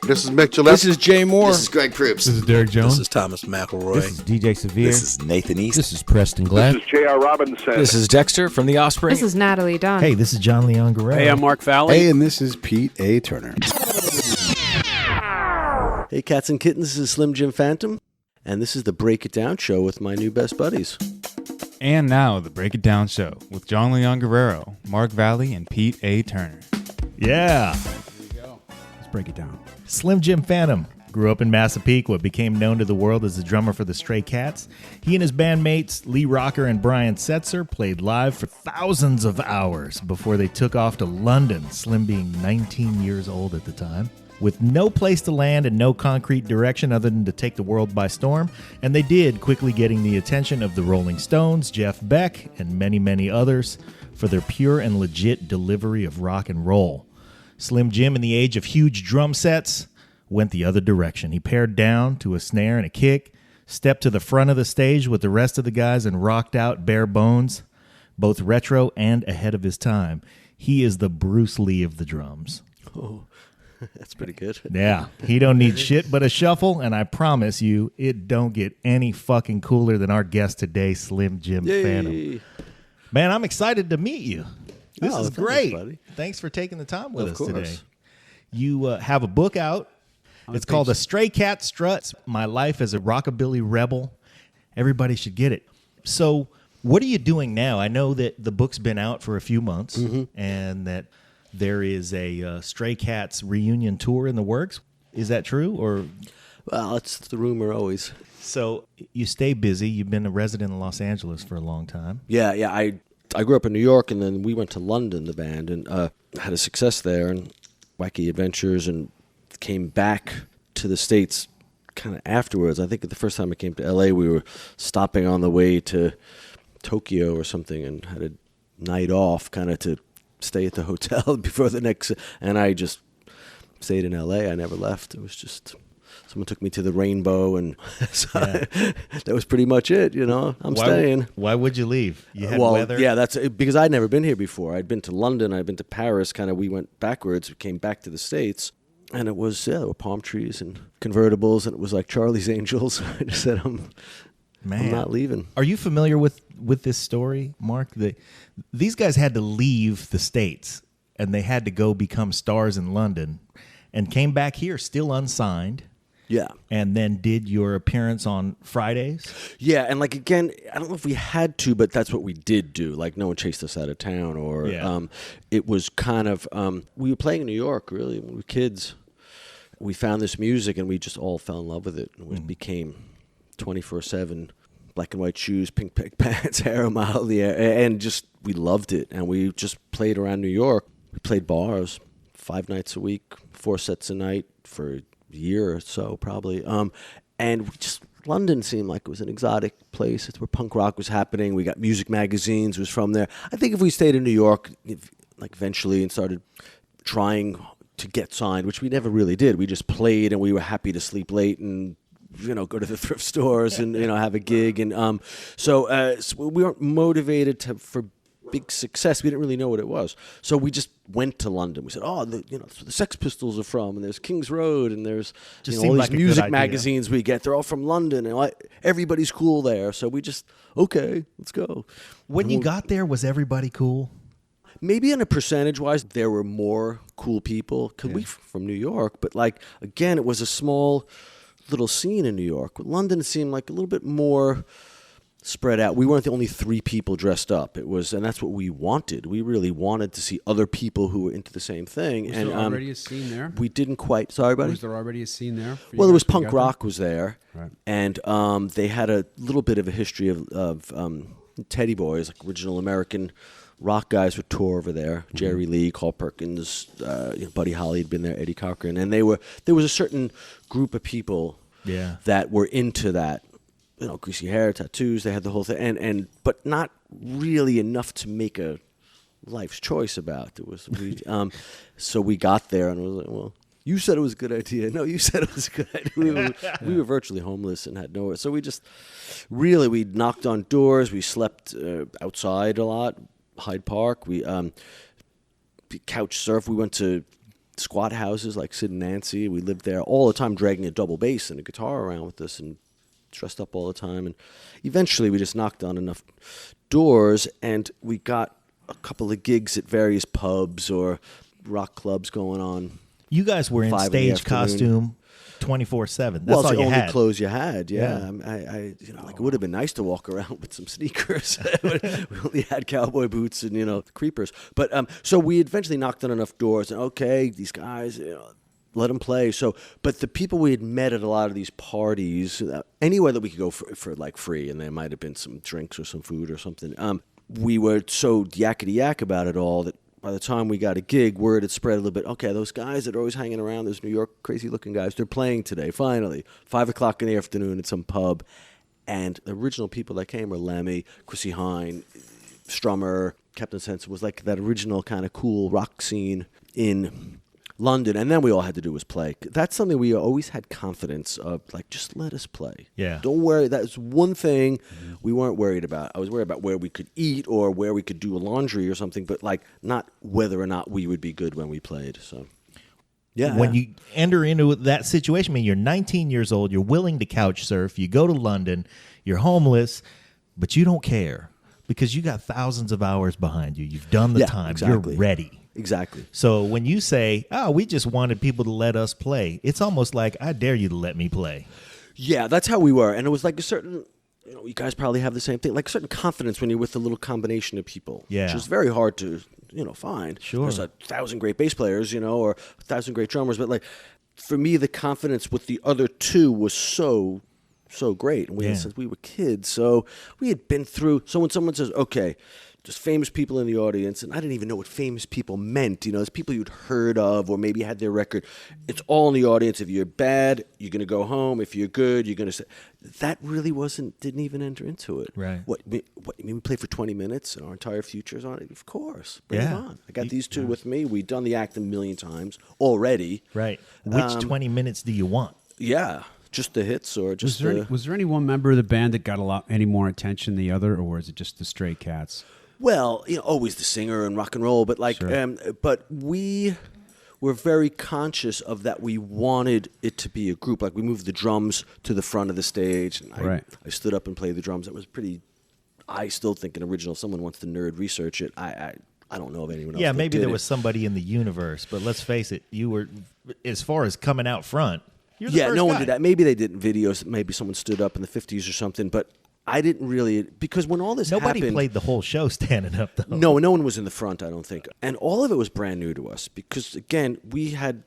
This is Mick Gillette. This is Jay Moore. This is Greg Proops. This is Derek Jones. This is Thomas McElroy. This is DJ Severe. This is Nathan East. This is Preston Glass. This is J.R. Robinson. This is Dexter from The Offspring. This is Natalie Dunn. Hey, this is John Leon Guerrero. Hey, I'm Mark Valley. Hey, and this is Pete A. Turner. Hey, cats and kittens, this is Slim Jim Phantom, and this is the Break It Down Show with my new best buddies. And now, the Break It Down Show with John Leon Guerrero, Mark Valley, and Pete A. Turner. Yeah. Here we go. Let's break it down. Slim Jim Phantom grew up in Massapequa, became known to the world as the drummer for the Stray Cats. He and his bandmates, Lee Rocker and Brian Setzer, played live for thousands of hours before they took off to London, Slim being 19 years old at the time. With no place to land and no concrete direction other than to take the world by storm, and they did, quickly getting the attention of the Rolling Stones, Jeff Beck, and many, many others for their pure and legit delivery of rock and roll. Slim Jim, in the age of huge drum sets, went the other direction. He pared down to a snare and a kick, stepped to the front of the stage with the rest of the guys and rocked out bare bones, both retro and ahead of his time. He is the Bruce Lee of the drums. Oh, that's pretty good. Yeah, he don't need shit but a shuffle, and I promise you, it don't get any fucking cooler than our guest today, Slim Jim Phantom. Man, I'm excited to meet you. This is great. Buddy. Thanks for taking the time with us course. today. You have a book out. It's called Stray Cat Struts, My Life as a Rockabilly Rebel. Everybody should get it. So what are you doing now? I know that the book's been out for a few months and that there is a Stray Cats reunion tour in the works. Is that true? Or Well, it's the rumor always. So you stay busy. You've been a resident in Los Angeles for a long time. Yeah. I grew up in New York, and then we went to London, the band, and had a success there and wacky adventures, and came back to the States kind of afterwards. I think the first time I came to L.A., we were stopping on the way to Tokyo or something and had a night off kind of to stay at the hotel before the next, and I just stayed in L.A. I never left. It was just... Someone took me to the Rainbow, and so that was pretty much it, you know. I'm staying. Why would you leave? You had weather? Yeah, that's because I'd never been here before. I'd been to London. I'd been to Paris. Kind of we went backwards. We came back to the States, and it was, there were palm trees and convertibles, and it was like Charlie's Angels. I just said, I'm not leaving. Are you familiar with this story, Mark? These guys had to leave the States, and they had to go become stars in London, and came back here still unsigned. Yeah. And then did your appearance on Fridays? Yeah, and like, again, I don't know if we had to, but that's what we did do. Like, no one chased us out of town, or it was kind of, we were playing in New York, really, when we were kids. We found this music, and we just all fell in love with it. And it became 24/7, black and white shoes, pink pants, hair a mile in the air, and just, we loved it. And we just played around New York. We played bars 5 nights a week, 4 sets a night for year or so, probably. And we just, London seemed like it was an exotic place. It's where punk rock was happening. We got music magazines, was from there. I think if we stayed in New York, eventually, and started trying to get signed, which we never really did. We just played, and we were happy to sleep late and, go to the thrift stores and, have a gig. And so we weren't motivated for big success. We didn't really know what it was. So we just went to London. We said, that's where the Sex Pistols are from, and there's King's Road, and there's all these music magazines we get. They're all from London, and everybody's cool there. So we just, okay, let's go. When you got there, was everybody cool? Maybe on a percentage-wise, there were more cool people, because we from New York. But, again, it was a small little scene in New York. London seemed like a little bit more spread out. We weren't the only 3 people dressed up. It was, and that's what we wanted. We really wanted to see other people who were into the same thing. Was there already a scene there? We didn't quite. Sorry, buddy? Was there already a scene there? Well, there was punk rock was there, right. And they had a little bit of a history of Teddy Boys, like original American rock guys would tour over there. Mm-hmm. Jerry Lee, Carl Perkins, Buddy Holly had been there, Eddie Cochran, and there was a certain group of people that were into that. Greasy hair, tattoos, they had the whole thing, and but not really enough to make a life's choice about. It was so we got there, and it was like, well, you said it was a good idea. No, you said it was a good idea. We were virtually homeless and had nowhere. So we just we knocked on doors. We slept outside a lot, Hyde Park. We couch surf. We went to squat houses like Sid and Nancy. We lived there all the time, dragging a double bass and a guitar around with us and dressed up all the time. And eventually we just knocked on enough doors and we got a couple of gigs at various pubs or rock clubs going on. You guys were in 5 in the stage afternoon. costume 24/7. That's Well, it's all the you only had. clothes you had. Yeah, Yeah. I it would have been nice to walk around with some sneakers. We only had cowboy boots and creepers. But so we eventually knocked on enough doors, and okay, these guys, let them play. So, but the people we had met at a lot of these parties, anywhere that we could go for like free, and there might have been some drinks or some food or something. We were so yakety yak about it all that by the time we got a gig, word had spread a little bit. Okay, those guys that are always hanging around, those New York crazy-looking guys, they're playing today, finally. 5 o'clock in the afternoon at some pub. And the original people that came were Lemmy, Chrissy Hine, Strummer, Captain Sense. Was like that original kind of cool rock scene in London. And then we all had to do was play. That's something we always had confidence of, like, just let us play. Yeah. Don't worry. That's one thing we weren't worried about. I was worried about where we could eat or where we could do a laundry or something, but, like, not whether or not we would be good when we played. So, yeah. When you enter into that situation, I mean, you're 19 years old, you're willing to couch surf, you go to London, you're homeless, but you don't care because you got thousands of hours behind you. You've done the time. Exactly. You're ready. Exactly. So when you say, we just wanted people to let us play, it's almost like, I dare you to let me play. Yeah, that's how we were. And it was like a certain, you guys probably have the same thing, like a certain confidence when you're with a little combination of people. Yeah. Which is very hard to, find. Sure. There's 1,000 great bass players, or 1,000 great drummers. But, like, for me, the confidence with the other two was so great. And we had, since we were kids. So we had been through, so when someone says, okay, just famous people in the audience, and I didn't even know what famous people meant. It's people you'd heard of or maybe had their record. It's all in the audience. If you're bad, you're going to go home. If you're good, you're going to say. That really didn't even enter into it. Right. What you mean we played for 20 minutes and our entire future's on it? Of course. Bring it Yeah. on. I got these two with me. We've done the act a million times already. Right. Which 20 minutes do you want? Yeah. Just the hits or just Was there any one member of the band that got any more attention than the other, or was it just the Stray Cats? Well, always the singer and rock and roll, but but we were very conscious of that. We wanted it to be a group. Like we moved the drums to the front of the stage, and I stood up and played the drums. That was pretty. I still think an original. If someone wants to nerd research it, I don't know of anyone else. Yeah, that maybe did there it. was somebody in the universe, but let's face it, you were, as far as coming out front, you're the first no one guy. did that. Maybe they did in videos. Maybe someone stood up in the 50s or something, but. I didn't really, because when all this Nobody happened... played the whole show standing up, though. No one was in the front, I don't think. And all of it was brand new to us because, again, we had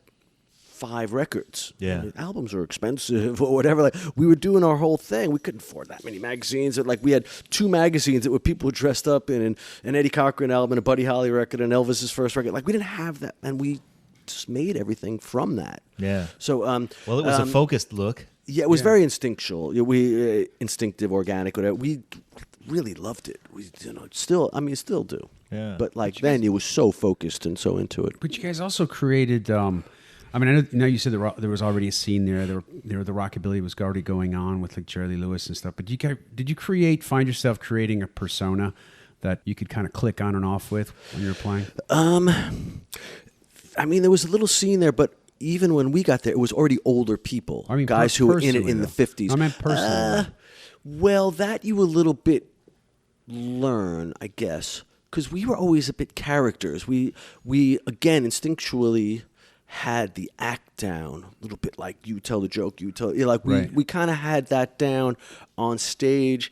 5 records. Yeah. I mean, albums are expensive or whatever. Like, we were doing our whole thing. We couldn't afford that many magazines. Like, we had 2 magazines that were people dressed up in an Eddie Cochran album, a Buddy Holly record, and Elvis's first record. Like, we didn't have that, and we just made everything from that. Yeah. So, well, it was a focused look. Yeah, it was very instinctual. We instinctive, organic, whatever. We really loved it. We, still do. Yeah. But then, it was so focused and so into it. But you guys also created. I know you said there was already a scene there. There the Rockabilly was already going on with like Jerry Lee Lewis and stuff. But did you find yourself creating a persona that you could kind of click on and off with when you were playing? I mean, there was a little scene there, but even when we got there, it was already older people. I mean, guys who were in it personally, in the though. 50s. I meant personally. Well, that you a little bit learn, I guess, because we were always a bit characters. We again instinctually had the act down a little bit, like you tell the joke, you tell. We kind of had that down on stage,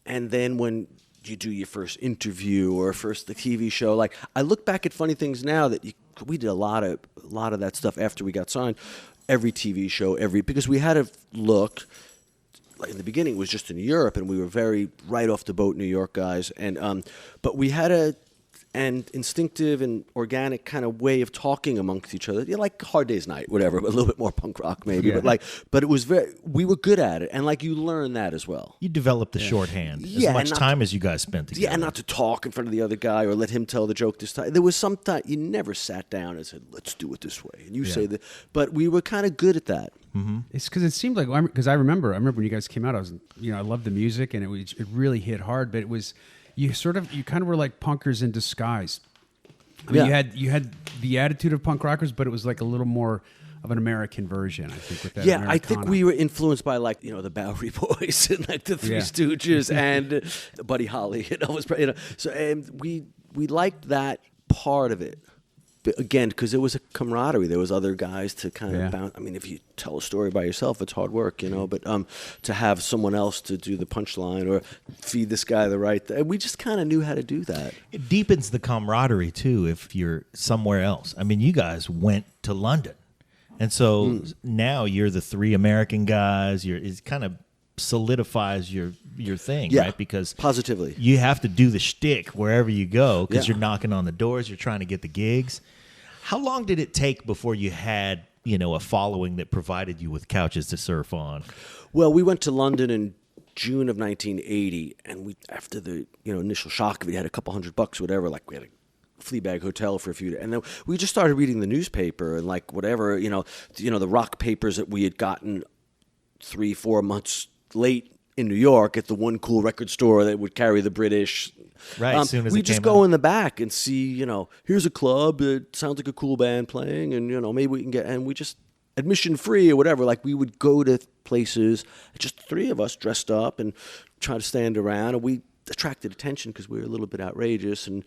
and then when you do your first interview or first the TV show, like I look back at funny things now that we did a lot of that stuff after we got signed. Every TV show, because we had a look. Like in the beginning, it was just in Europe, and we were very right off the boat New York guys, and but we had an instinctive and organic kind of way of talking amongst each other, like Hard Day's Night, whatever, but a little bit more punk rock maybe, but it was we were good at it, and you learn that as well. You developed the shorthand as much time as you guys spent together. Yeah, and not to talk in front of the other guy or let him tell the joke this time. There was some time you never sat down and said, "Let's do it this way," and you say that. But we were kind of good at that. Mm-hmm. It's because it seemed like because I remember when you guys came out, I loved the music and it really hit hard, but it was you kind of were like punkers in disguise. I mean, Yeah. you had the attitude of punk rockers, but it was like a little more of an American version, I think, with that. Yeah, I think Americana. we were influenced by like the Bowery Boys and like the Three Yeah. Stooges and Buddy Holly and Elvis. So and we liked that part of it. But again, because it was a camaraderie. There was other guys to kind of Yeah. bounce. I mean, if you tell a story by yourself, it's hard work, But to have someone else to do the punchline or feed this guy the right, we just kind of knew how to do that. It deepens the camaraderie too if you're somewhere else. I mean, you guys went to London, and so now you're the three American guys. It kind of solidifies your thing, Yeah, right? Because positively. you have to do the shtick wherever you go because Yeah. you're knocking on the doors, you're trying to get the gigs. How long did it take before you had a following that provided you with couches to surf on? Well, we went to London in June of 1980, and we after the initial shock of it, had a couple $100, whatever. Like we had a Fleabag hotel for a few days, and then we just started reading the newspaper and like whatever the rock papers that we had gotten 3-4 months late in New York at the one cool record store that would carry the British. Right, as soon as we it just came go out. in the back and see, here's a club. It sounds like a cool band playing, and maybe we can get. And we just admission free or whatever. Like we would go to places, just three of us dressed up and try to stand around, and we attracted attention because we were a little bit outrageous and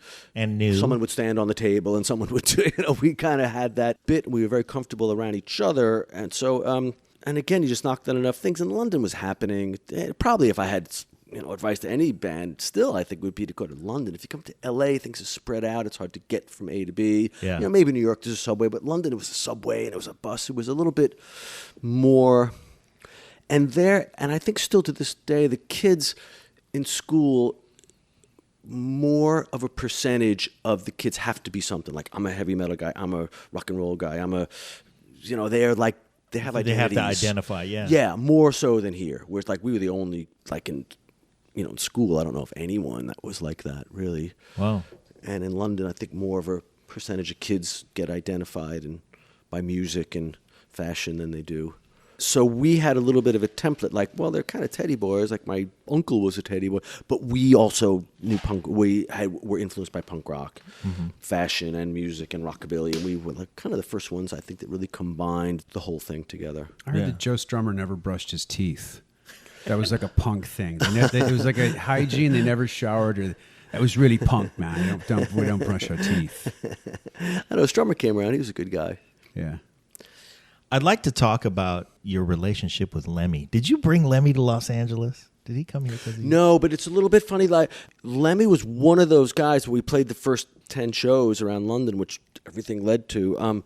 new. Someone would stand on the table and someone would do. We kind of had that bit. And we were very comfortable around each other, and so. And again, you just knocked on enough things, and London was happening. Probably if I had, advice to any band, still I think would be to go to London. If you come to L.A., things are spread out. It's hard to get from A to B. Yeah. Maybe New York there's a subway, but London it was a subway and it was a bus. It was a little bit more. And I think still to this day, the kids in school, more of a percentage of the kids have to be something. Like I'm a heavy metal guy. I'm a rock and roll guy. I'm a, they're like. They have identities. They have to identify, yeah. Yeah, more so than here. Whereas like we were the only like in school. I don't know if anyone that was like that really. Wow. And in London, I think more of a percentage of kids get identified by music and fashion than they do. So we had a little bit of a template, like, well, they're kind of teddy boys. Like my uncle was a teddy boy, but we also knew punk. Were influenced by punk rock, fashion and music and rockabilly, and we were like kind of the first ones I think that really combined the whole thing together. I heard that Joe Strummer never brushed his teeth. That was like a punk thing. It was like a hygiene. They never showered. That was really punk, man. We don't brush our teeth. I know Strummer came around. He was a good guy. Yeah. I'd like to talk about your relationship with Lemmy. Did you bring Lemmy to Los Angeles? Did he come here? No, but it's a little bit funny. Like Lemmy was one of those guys when we played the first 10 shows around London, which everything led to.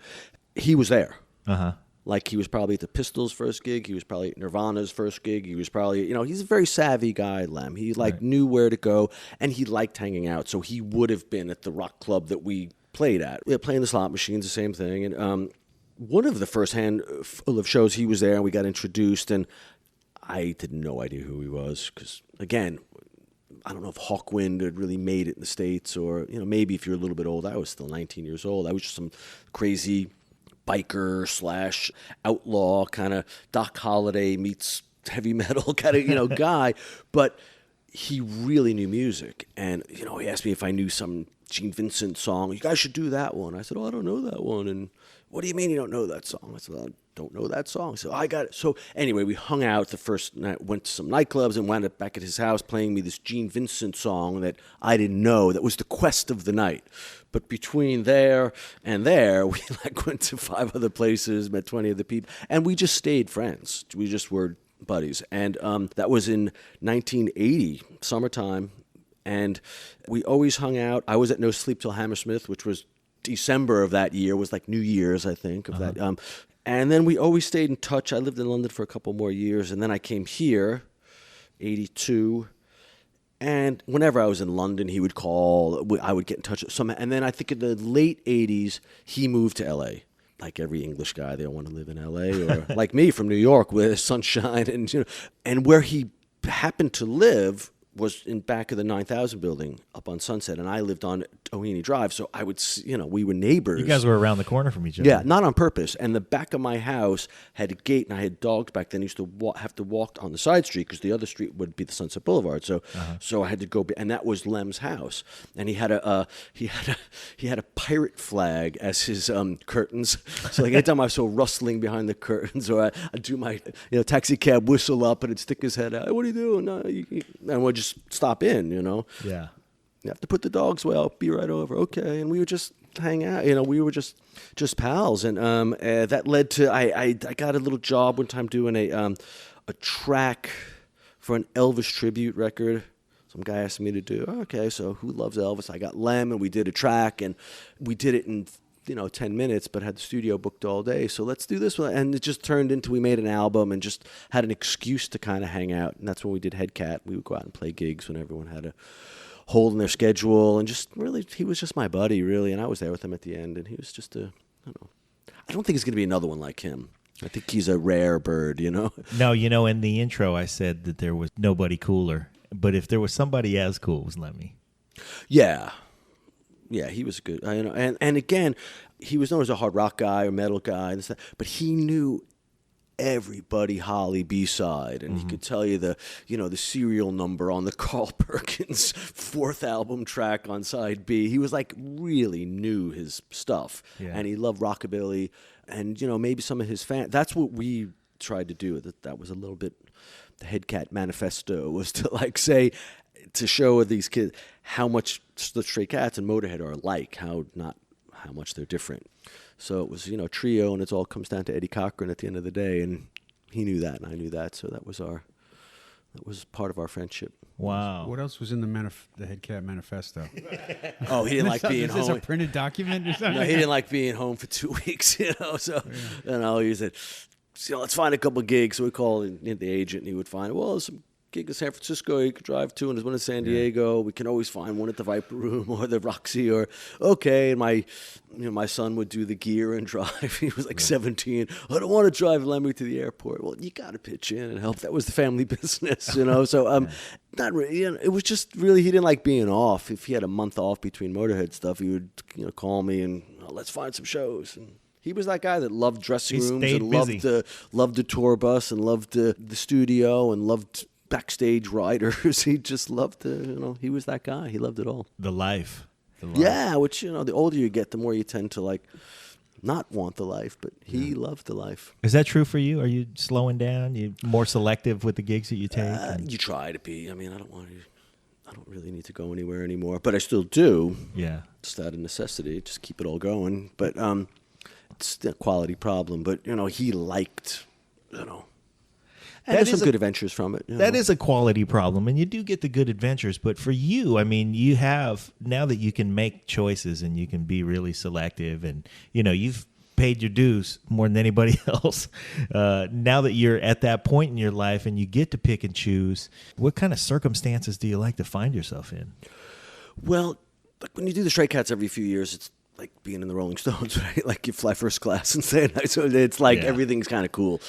He was there. Uh-huh. Like he was probably at the Pistols' first gig. He was probably at Nirvana's first gig. He was probably, he's a very savvy guy, Lem. He knew where to go, and he liked hanging out. So he would have been at the rock club that we played at. We were playing the slot machines, the same thing. And one of the first handful of shows, he was there, and we got introduced, and I had no idea who he was because, again, I don't know if Hawkwind had really made it in the States or, maybe if you're a little bit old. I was still 19 years old. I was just some crazy biker / outlaw kind of Doc Holliday meets heavy metal kind of, guy. But he really knew music. And, he asked me if I knew some Gene Vincent song. You guys should do that one. I said, I don't know that one. And what do you mean you don't know that song? I said, I don't know that song. So I got it. So anyway, we hung out the first night, went to some nightclubs and wound up back at his house playing me this Gene Vincent song that I didn't know. That was the quest of the night. But between there and there, we went to 5 other places, met 20 other people, and we just stayed friends. We just were buddies. And that was in 1980, summertime. And we always hung out. I was at No Sleep Till Hammersmith, which was December of that year, was like New Year's, I think, of that. And then we always stayed in touch. I lived in London for a couple more years, and then I came here, 82. And whenever I was in London, he would call. I would get in touch with some. And then I think in the late 80s, he moved to L.A. Like every English guy, they don't want to live in L.A. Or like me from New York with sunshine. And where he happened to live was in back of the 9000 building up on Sunset, and I lived on Ohini Drive, so I would, we were neighbors. You guys were around the corner from each other. Yeah, not on purpose. And the back of my house had a gate, and I had dogs back then. I used to have to walk on the side street because the other street would be the Sunset Boulevard. So, so I had to go, and that was Lem's house, and he had a pirate flag as his curtains. So like anytime I saw rustling behind the curtains, or I'd do my taxi cab whistle up, and it'd stick his head out. Hey, what are you doing? No, and we'd just stop in. Yeah. You have to put the dogs away. I'll be right over. Okay, and we would just hang out. We were just pals, and that led to I got a little job one time doing a track for an Elvis tribute record. Some guy asked me to do. Okay, so who loves Elvis? I got Lem, and we did a track, and we did it in 10 minutes, but had the studio booked all day. So let's do this one, and it just turned into we made an album and just had an excuse to kind of hang out, and that's when we did Headcat. We would go out and play gigs when everyone had a hole in their schedule, and just really, he was just my buddy, really, and I was there with him at the end, and he was just I don't think it's going to be another one like him. I think he's a rare bird, No, in the intro I said that there was nobody cooler, but if there was somebody as cool, it was Lemmy. Yeah, he was good. And again, he was known as a hard rock guy or metal guy, and stuff, but he knew everybody Holly B-side, and he could tell you the serial number on the Carl Perkins 4th album track on side B. He was like really knew his stuff, and he loved rockabilly, and maybe some of his fans. That's what we tried to do. That was a little bit the Headcat manifesto, was to to show these kids how much the Stray Cats and Motorhead are alike, how much they're different. So it was, trio, and it all comes down to Eddie Cochran at the end of the day, and he knew that, and I knew that, so that was part of our friendship. Wow. What else was in the Headcat manifesto? Oh, he didn't like being home. Is this a printed document or something? No, he didn't like being home for 2 weeks, so, he said, let's find a couple of gigs. So we called the agent, and he would find, there's some gig in San Francisco you could drive to, and there's one in San Diego. We can always find one at the Viper Room or the Roxy, or and my son would do the gear and drive. He was like 17. I don't want to drive Lemmy to the airport. Well, you got to pitch in and help. That was the family business, So not really. It was just really he didn't like being off. If he had a month off between Motorhead stuff, he would call me and let's find some shows. And he was that guy that loved dressing rooms and loved the tour bus and loved the studio and loved backstage riders. He just loved to, he was that guy. He loved it all. The life. Yeah, which, the older you get, the more you tend to not want the life, but he loved the life. Is that true for you? Are you slowing down? You more selective with the gigs that you take? You try to be. I don't really need to go anywhere anymore, but I still do. Yeah. Just out of necessity, just keep it all going. But it's a quality problem. But, he liked, And there's some good adventures from it. That is a quality problem, and you do get the good adventures. But for you, you have, now that you can make choices and you can be really selective, and, you've paid your dues more than anybody else. Now that you're at that point in your life and you get to pick and choose, what kind of circumstances do you like to find yourself in? Well, when you do the Stray Cats every few years, it's like being in the Rolling Stones, right? Like you fly first class and say it. So it's like everything's kind of cool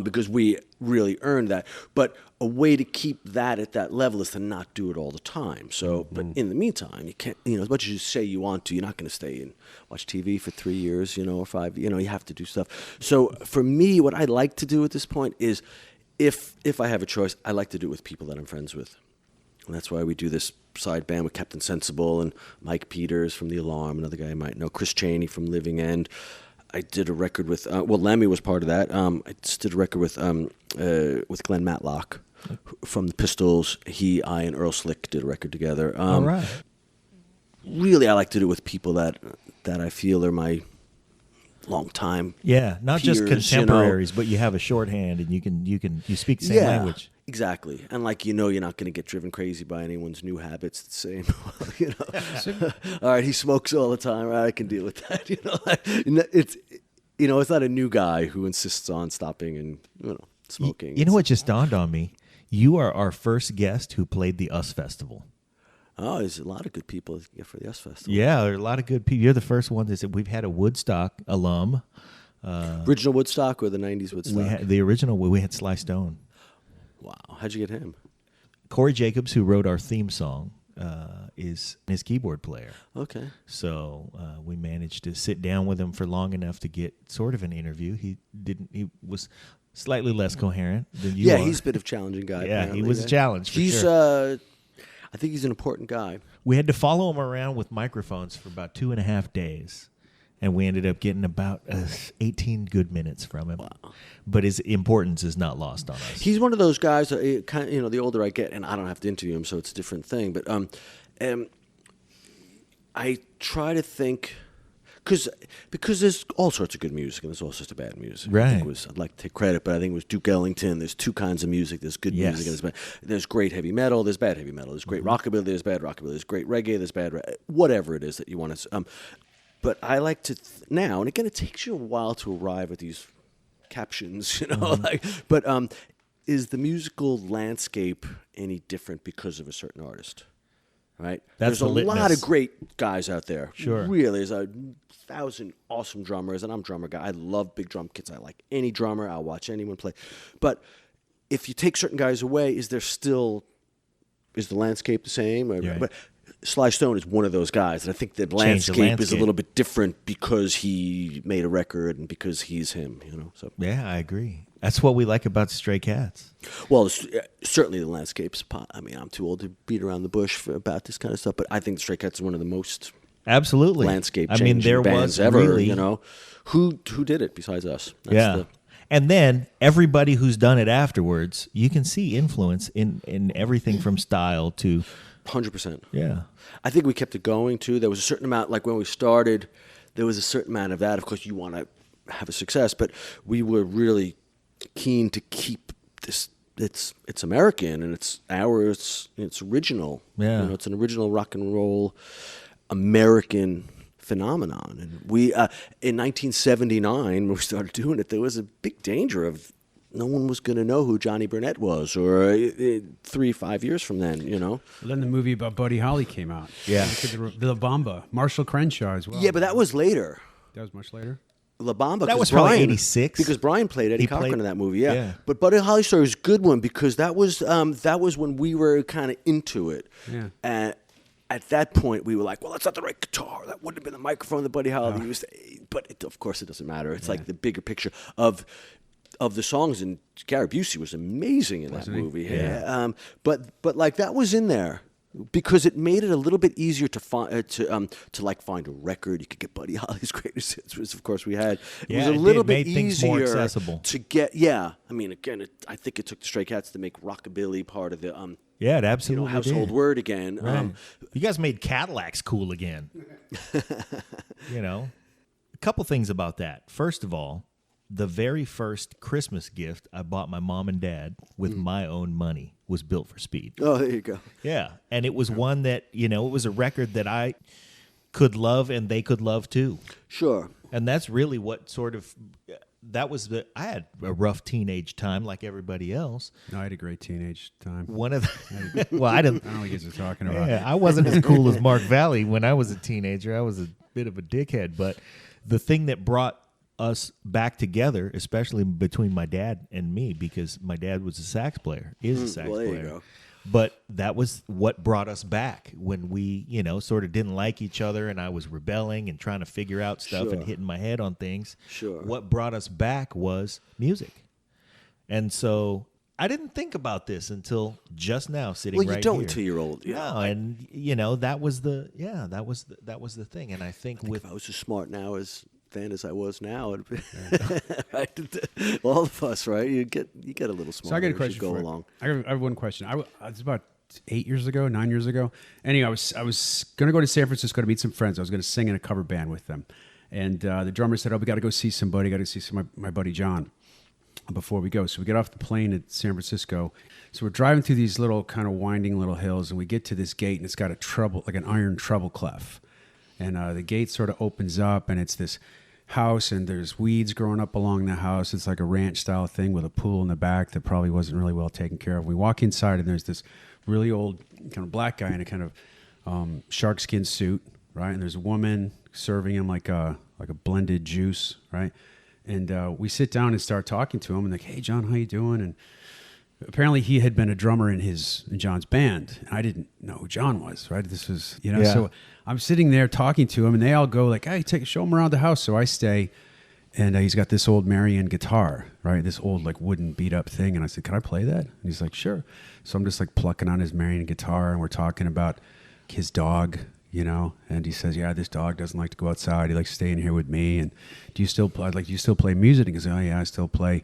because we really earned that. But a way to keep that at that level is to not do it all the time. So, but in the meantime, you can't, as much as you say you want to, you're not going to stay and watch TV for 3 years, or 5, you have to do stuff. So for me, what I like to do at this point is if I have a choice, I like to do it with people that I'm friends with. And that's why we do this side band with Captain Sensible and Mike Peters from The Alarm, another guy I might know, Chris Chaney from Living End. I did a record with, Lemmy was part of that. I just did a record with Glenn Matlock from the Pistols. I and Earl Slick did a record together. All right. Really, I like to do it with people that I feel are my long time. Yeah, not peers, just contemporaries, but you have a shorthand and you speak the same language. Exactly. And you're not going to get driven crazy by anyone's new habits. The same, all right, he smokes all the time. All right, I can deal with that. It's not a new guy who insists on stopping and, smoking. You know what just dawned on me? You are our first guest who played the US Festival. Oh, there's a lot of good people for the US Festival. Yeah, there are a lot of good people. You're the first one that said we've had a Woodstock alum. Original Woodstock or the 90s Woodstock? The original, we had Sly Stone. Wow. How'd you get him? Corey Jacobs, who wrote our theme song, is his keyboard player. Okay. So we managed to sit down with him for long enough to get sort of an interview. He was slightly less coherent than you are. Yeah, he's a bit of a challenging guy. Yeah, apparently, he was a challenge for He's, sure. I think he's an important guy. We had to follow him around with microphones for about 2.5 days. And we ended up getting about 18 good minutes from him. Wow. But his importance is not lost on us. He's one of those guys, kind of, the older I get, and I don't have to interview him, so it's a different thing. But I try to think, because there's all sorts of good music and there's all sorts of bad music. Right. I'd like to take credit, but I think it was Duke Ellington. There's two kinds of music. There's good music and there's great heavy metal. There's bad heavy metal. There's great rockabilly. There's bad rockabilly. There's great reggae. There's bad whatever it is that you want to. But I like to now, and again, it takes you a while to arrive at these captions, but is the musical landscape any different because of a certain artist? Right? That's There's a the lot litmus. of great guys out there. Sure. Really, there's 1,000 awesome drummers, and I'm a drummer guy. I love big drum kits. I like any drummer. I'll watch anyone play. But if you take certain guys away, is the landscape the same? Right. But Sly Stone is one of those guys, and I think the landscape is a little bit different because he made a record and because he's him. So Yeah, I agree. That's what we like about Stray Cats. well, certainly the landscape's. I mean, I'm too old to beat around the bush about this kind of stuff, but I think Stray Cats is one of the most Absolutely. landscape I mean, there bands was ever. really, Who did it besides us? That's And then everybody who's done it afterwards, you can see influence in everything from style to 100%. yeah. I think we kept it going too. There was a certain amount, like when we started, there was a certain amount of that. Of course, you want to have a success, but we were really keen to keep this. It's American and it's ours. It's original. Yeah. It's an original rock and roll American phenomenon. And we in 1979 when we started doing it, there was a big danger of no one was going to know who Johnny Burnett was, or 3-5 years from then, Well, then the movie about Buddy Holly came out. Yeah. The La Bamba, Marshall Crenshaw as well. Yeah, but that was later. That was much later. La Bamba. That was 'cause probably Brian- 86. because Brian played Eddie He Cochran played- in that movie. Yeah. yeah. But Buddy Holly story was a good one because that was when we were kind of into it. Yeah. And at that point, we were like, well, that's not the right guitar. That wouldn't have been the microphone that Buddy Holly used. But of course, it doesn't matter. It's like the bigger picture of the songs. And Gary Busey was amazing in that movie. Yeah. But like that was in there. Because it made it a little bit easier to find find a record. You could get Buddy Holly's greatest hits, which of course we had. It was a little bit made things easier more accessible. to get. Yeah, I mean, again, I think it took the Stray Cats to make rockabilly part of the Yeah, it absolutely household did. word again. Right. You guys made Cadillacs cool again. A couple things about that. First of all, the very first Christmas gift I bought my mom and dad with my own money was Built for Speed. Oh, there you go. Yeah, and it was one that, it was a record that I could love and they could love too. Sure. And that's really what sort of, I had a rough teenage time like everybody else. No, I had a great teenage time. One of the, well, I didn't, I don't know what you guys are talking about. yeah, I wasn't as cool as Mark Valley when I was a teenager. I was a bit of a dickhead, but the thing that brought us back together, especially between my dad and me, because my dad was a sax player, is a sax well, there you player. go. But that was what brought us back when we, sort of didn't like each other and I was rebelling and trying to figure out stuff and Sure. hitting my head on things. Sure. What brought us back was music. And so I didn't think about this until just now sitting Well, right you don't here. until you're old. Yeah. No, and that was the thing. And I think with If I was as smart now as I was now, right? All of us, right? You get a little smarter So I got a as question you go for you. along. I have one question. It's about 9 years ago. Anyway, I was going to go to San Francisco to meet some friends. I was going to sing in a cover band with them. And the drummer said, we got to go see somebody. Got to see my buddy John before we go. So we get off the plane at San Francisco. So we're driving through these little kind of winding little hills, and we get to this gate, and it's got an iron treble clef. And the gate sort of opens up, and it's this house, and there's weeds growing up along the house. It's like a ranch style thing with a pool in the back that probably wasn't really well taken care of. We walk inside, and there's this really old kind of black guy in a kind of shark skin suit, right? And there's a woman serving him like a blended juice, right? And we sit down and start talking to him, and like, hey John, how you doing? And apparently he had been a drummer in John's band. And I didn't know who John was, right? This was, Yeah. so I'm sitting there talking to him, and they all go like, hey, show him around the house. So I stay, and he's got this old Marion guitar, right? This old like wooden beat up thing. And I said, can I play that? And he's like, sure. So I'm just like plucking on his Marion guitar, and we're talking about his dog, and he says, yeah, this dog doesn't like to go outside. He likes staying here with me. And do you still play music? And he goes, oh yeah, I still play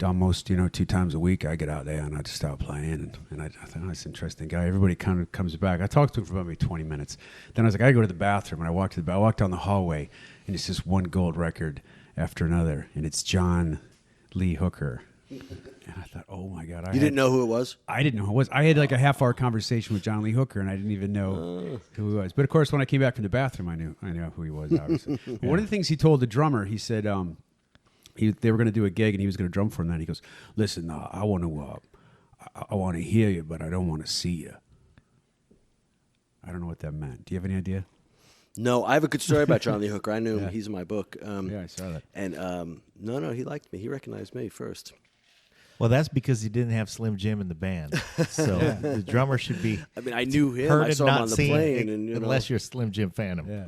almost, 2 times a week. I get out there and I just start playing. And I thought, oh, that's an interesting guy. Everybody kind of comes back. I talked to him for about maybe 20 minutes. Then I was like, I go to the bathroom. And I walked down the hallway, and it's just one gold record after another. And it's John Lee Hooker. And I thought, oh my God. You didn't know who it was? I didn't know who it was. I had like a half-hour conversation with John Lee Hooker, and I didn't even know who he was. But of course, when I came back from the bathroom, I knew who he was, obviously. One of the things he told the drummer, he said they were going to do a gig, and he was going to drum for him. Then he goes, listen, I want to hear you, but I don't want to see you. I don't know what that meant. Do you have any idea? No, I have a good story about John Lee Hooker. I knew him. He's in my book. Yeah, I saw that. And no, he liked me. He recognized me first. Well, that's because he didn't have Slim Jim in the band. So the drummer should be. I mean, I knew him. Heard I and saw him not on the seen, plane, and unless you're a Slim Jim phantom. Yeah.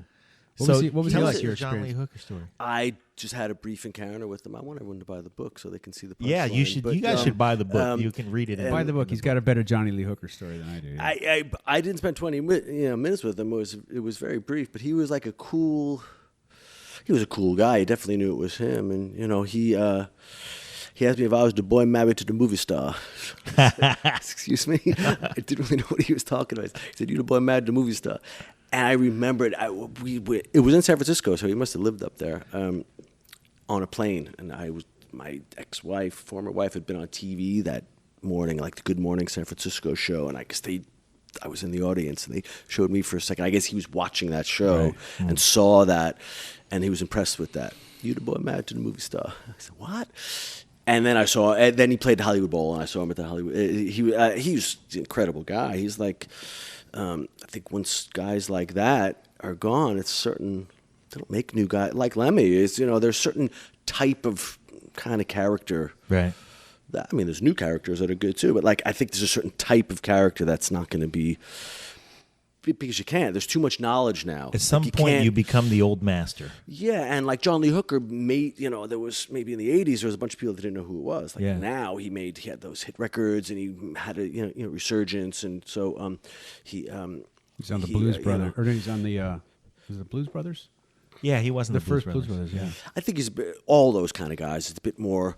So What was he tell like? us Your John Lee experience? Hooker story. I just had a brief encounter with him. I want everyone to buy the book so they can see the punchline. Yeah, you should. But, you guys should buy the book. You can read it. Buy the book. He's got a better Johnny Lee Hooker story than I do. Yeah. I didn't spend 20 minutes with him. It was very brief, but he was like a cool guy. He definitely knew it was him, and he asked me if I was the boy married to the movie star. Excuse me. I didn't really know what he was talking about. He said, "You the boy married to the movie star," and I remembered it was in San Francisco, so he must have lived up there on a plane, and my ex-wife, former wife, had been on TV that morning, like the Good Morning San Francisco show, and I guess I was in the audience, and they showed me for a second. I guess he was watching that show and saw that, and he was impressed with that. You the boy married to the movie star. I said, what? And then then he played the Hollywood Bowl, and I saw him at the Hollywood. He was an incredible guy. He's like, I think once guys like that are gone, it's certain, they don't make new guys. Like Lemmy, there's certain type of kind of character. Right. There's new characters that are good too, but like I think there's a certain type of character that's not going to be, because you can't. There's too much knowledge now. At some point, you become the old master. Yeah, and like John Lee Hooker made, there was maybe in the 80s, there was a bunch of people that didn't know who it was. Like now he had those hit records, and he had a resurgence, and so he's on the Blues Brothers, or he's on the was it the Blues Brothers? Yeah, he wasn't the first Blues Brothers. Yeah, I think he's all those kind of guys. It's a bit more,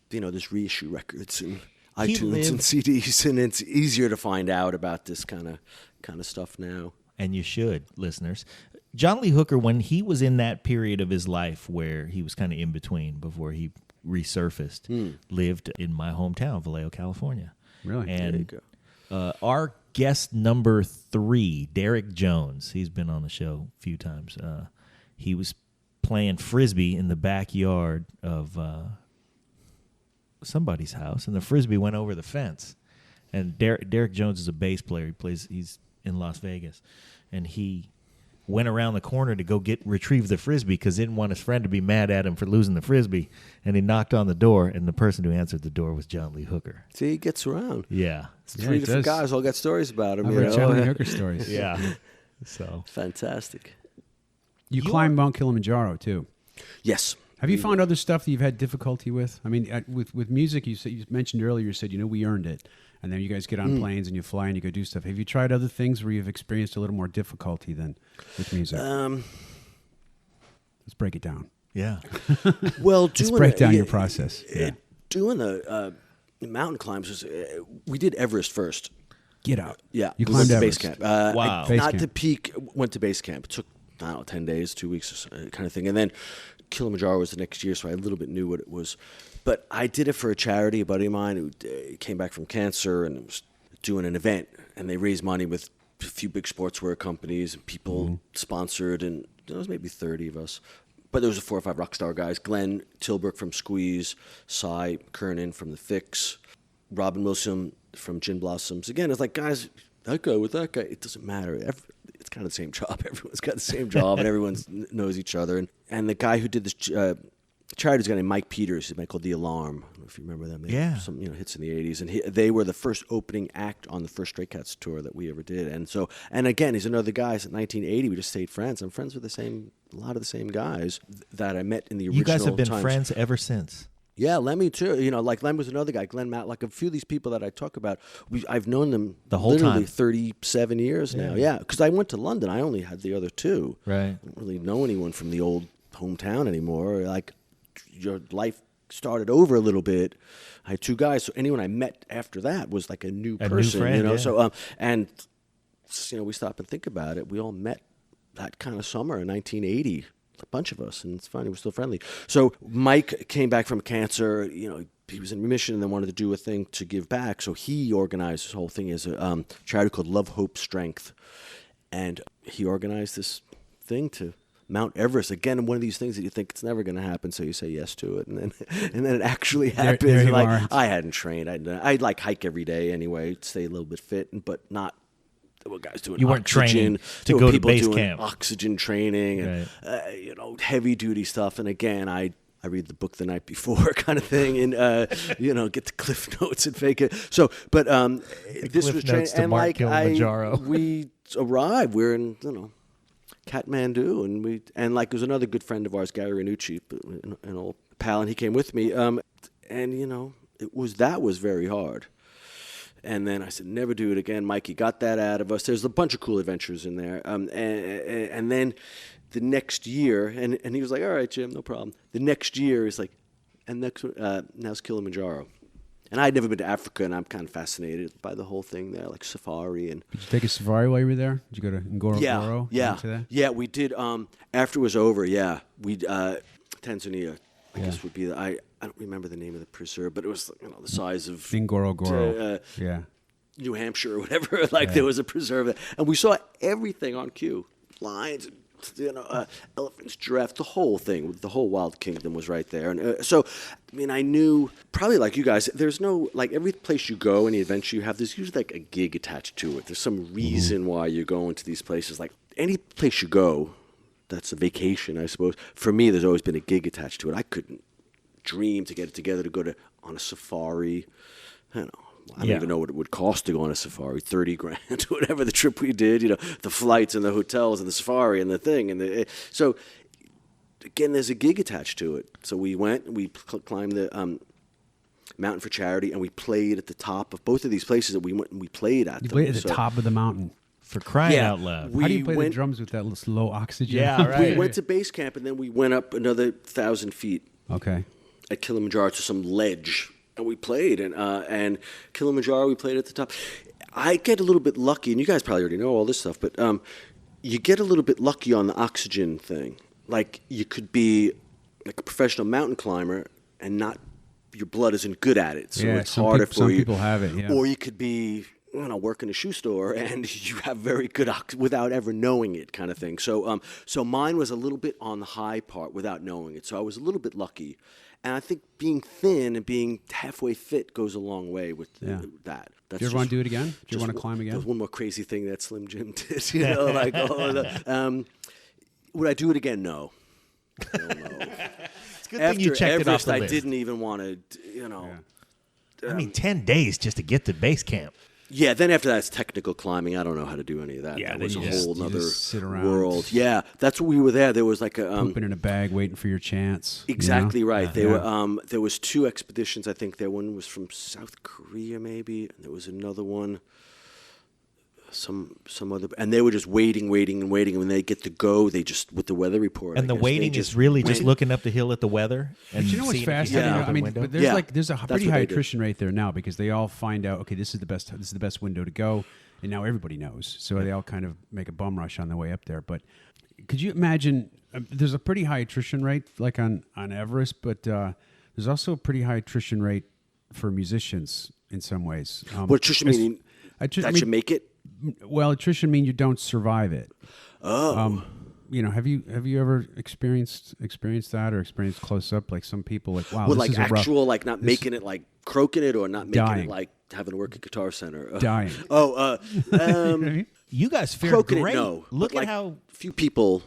there's reissue records and iTunes and CDs, and it's easier to find out about this kind of stuff now. And you should, listeners. John Lee Hooker, when he was in that period of his life where he was kind of in between before he resurfaced, lived in my hometown, Vallejo, California. Really? And There you go. Our guest number 3, Derek Jones, he's been on the show a few times. He was playing Frisbee in the backyard of somebody's house, and the Frisbee went over the fence. And Derek Jones is a bass player. He's in Las Vegas, and he went around the corner to go retrieve the Frisbee because he didn't want his friend to be mad at him for losing the Frisbee. And he knocked on the door, and the person who answered the door was John Lee Hooker. See, he gets around. Yeah. Three different guys all got stories about him. I've heard John Lee Hooker stories. Yeah. So Fantastic. You climbed Mount Kilimanjaro too. Yes. Have you found other stuff that you've had difficulty with? I mean, with music, you mentioned earlier. You said we earned it, and then you guys get on planes and you fly and you go do stuff. Have you tried other things where you've experienced a little more difficulty than with music? Let's break it down. yeah. Well, Let's break down your process. Doing the mountain climbs we did Everest first. Get out. Yeah, You we went climbed to base Everest. camp. Wow. Base Not camp. to peak. Went to base camp. It took 10 days, 2 weeks, kind of thing. And then Kilimanjaro was the next year, so I a little bit knew what it was. But I did it for a charity. A buddy of mine who came back from cancer and was doing an event, and they raised money with a few big sportswear companies, and people sponsored, and there was maybe 30 of us. But there was 4 or 5 rock star guys: Glenn Tilbrook from Squeeze, Cy Kernan from The Fix, Robin Wilson from Gin Blossoms. Again, it's like, guys, that guy with that guy, it doesn't matter. It's kind of the same job. Everyone's got the same job, and everyone knows each other. And the guy who did this Charity's a guy named Mike Peters. He's a band called The Alarm. I don't know if you remember them. They had some hits in the 80s. And they were the first opening act on the first Stray Cats tour that we ever did. And again, he's another guy. Since 1980, we just stayed friends. I'm friends with a lot of the same guys that I met in the original You guys have been times. friends ever since. Yeah, Lemmy too. Like Lem was another guy. Glenn Matt, like a few of these people that I talk about, I've known them The whole literally time. 37 years now. Yeah, because I went to London. I only had the other two. Right. I don't really know anyone from the old hometown anymore. Like, your life started over a little bit. I had two guys, so anyone I met after that was like a new person. friend, yeah. So we stop and think about it. We all met that kind of summer in 1980. A bunch of us, and it's funny, we're still friendly. So Mike came back from cancer. He was in remission and then wanted to do a thing to give back. So he organized this whole thing as a charity called Love, Hope, Strength, and he organized this thing to Mount Everest. Again, one of these things that you think it's never going to happen, so you say yes to it, and then it actually happens. There you like are. I hadn't trained. I'd like hike every day anyway, stay a little bit fit, but not. There were guys doing You weren't oxygen. training to There were go to people base doing camp. oxygen training, and heavy duty stuff. And again, I read the book the night before, kind of thing, and get the cliff notes and fake it. So, but this cliff was training, notes to and Mark like Kilimanjaro. we arrived. We're in Kathmandu, and like there's another good friend of ours, Gary Ranucci, an old pal, and he came with me. That was very hard. And then I said, never do it again. Mikey got that out of us. There's a bunch of cool adventures in there. And then the next year, and he was like, all right, Jim, no problem. The next year is like, and next now's Kilimanjaro. And I'd never been to Africa, and I'm kind of fascinated by the whole thing there, like safari. And Did you take a safari while you were there? Did you go to Ngorongoro? Yeah, we did. After it was over, we Tanzania, I guess would be I don't remember the name of the preserve, but it was the size of Ngorongoro. New Hampshire or whatever. There was a preserve, and we saw everything on cue: lions, elephants, giraffes, the whole thing. The whole wild kingdom was right there. And I knew probably like you guys. There's no every place you go, any adventure you have, there's usually like a gig attached to it. There's some reason why you're going to these places. Like any place you go, that's a vacation, I suppose. For me, there's always been a gig attached to it. I couldn't dream to get it together to go on a safari. I don't even know what it would cost to go on a safari, $30,000, whatever the trip we did, the flights and the hotels and the safari and the thing. So again, there's a gig attached to it. So we went, we climbed the mountain for charity, and we played at the top of both of these places that we went and we played at. You played at the top of the mountain. For crying out loud. How do you play the drums with that low oxygen? Yeah, right. We went to base camp, and then we went up another 1,000 feet. Okay. At Kilimanjaro to some ledge, and we played, and Kilimanjaro we played at the top. I get a little bit lucky, and you guys probably already know all this stuff, but you get a little bit lucky on the oxygen thing. Like you could be like a professional mountain climber and not your blood isn't good at it, so it's harder for you. Some people have it, yeah. Or you could be work in a shoe store and you have very good without ever knowing it, kind of thing. So so mine was a little bit on the high part without knowing it. So I was a little bit lucky. And I think being thin and being halfway fit goes a long way with that. Do you ever want to do it again? Do you want to climb again? There's one more crazy thing that Slim Jim did. Would I do it again? No. No. It's a good thing you checked Everest, it off the I list. didn't even want to, I mean, 10 days just to get to base camp. Yeah, then after that, it's technical climbing. I don't know how to do any of that. Yeah, that was a whole other sit around. world. Yeah, that's what we were there. There was like a pooping in a bag, waiting for your chance. Exactly right. They were. There was 2 expeditions. I think there one was from South Korea, maybe, and there was another one. Some other, and they were just waiting, and when they get to go, they just with the weather report. And the waiting is really just looking up the hill at the weather. And But you know what's seeing if you fascinating? have an I open mean, window. but there's a That's pretty what high they did. attrition rate there now because they all find out, okay, this is the best window to go, and now everybody knows. So they all kind of make a bum rush on the way up there. But could you imagine? There's a pretty high attrition rate, like on Everest, but there's also a pretty high attrition rate for musicians in some ways. What attrition meaning? That should make it. Well, attrition means you don't survive it. Oh. Have you ever experienced that or experienced close up like some people like wow, Well, this like is a actual, like not making it, like croaking it, or not making Dying. it, like having to work at Guitar Center. Dying. Oh, You guys fared croaking great. it, no. Look But, at like, how few people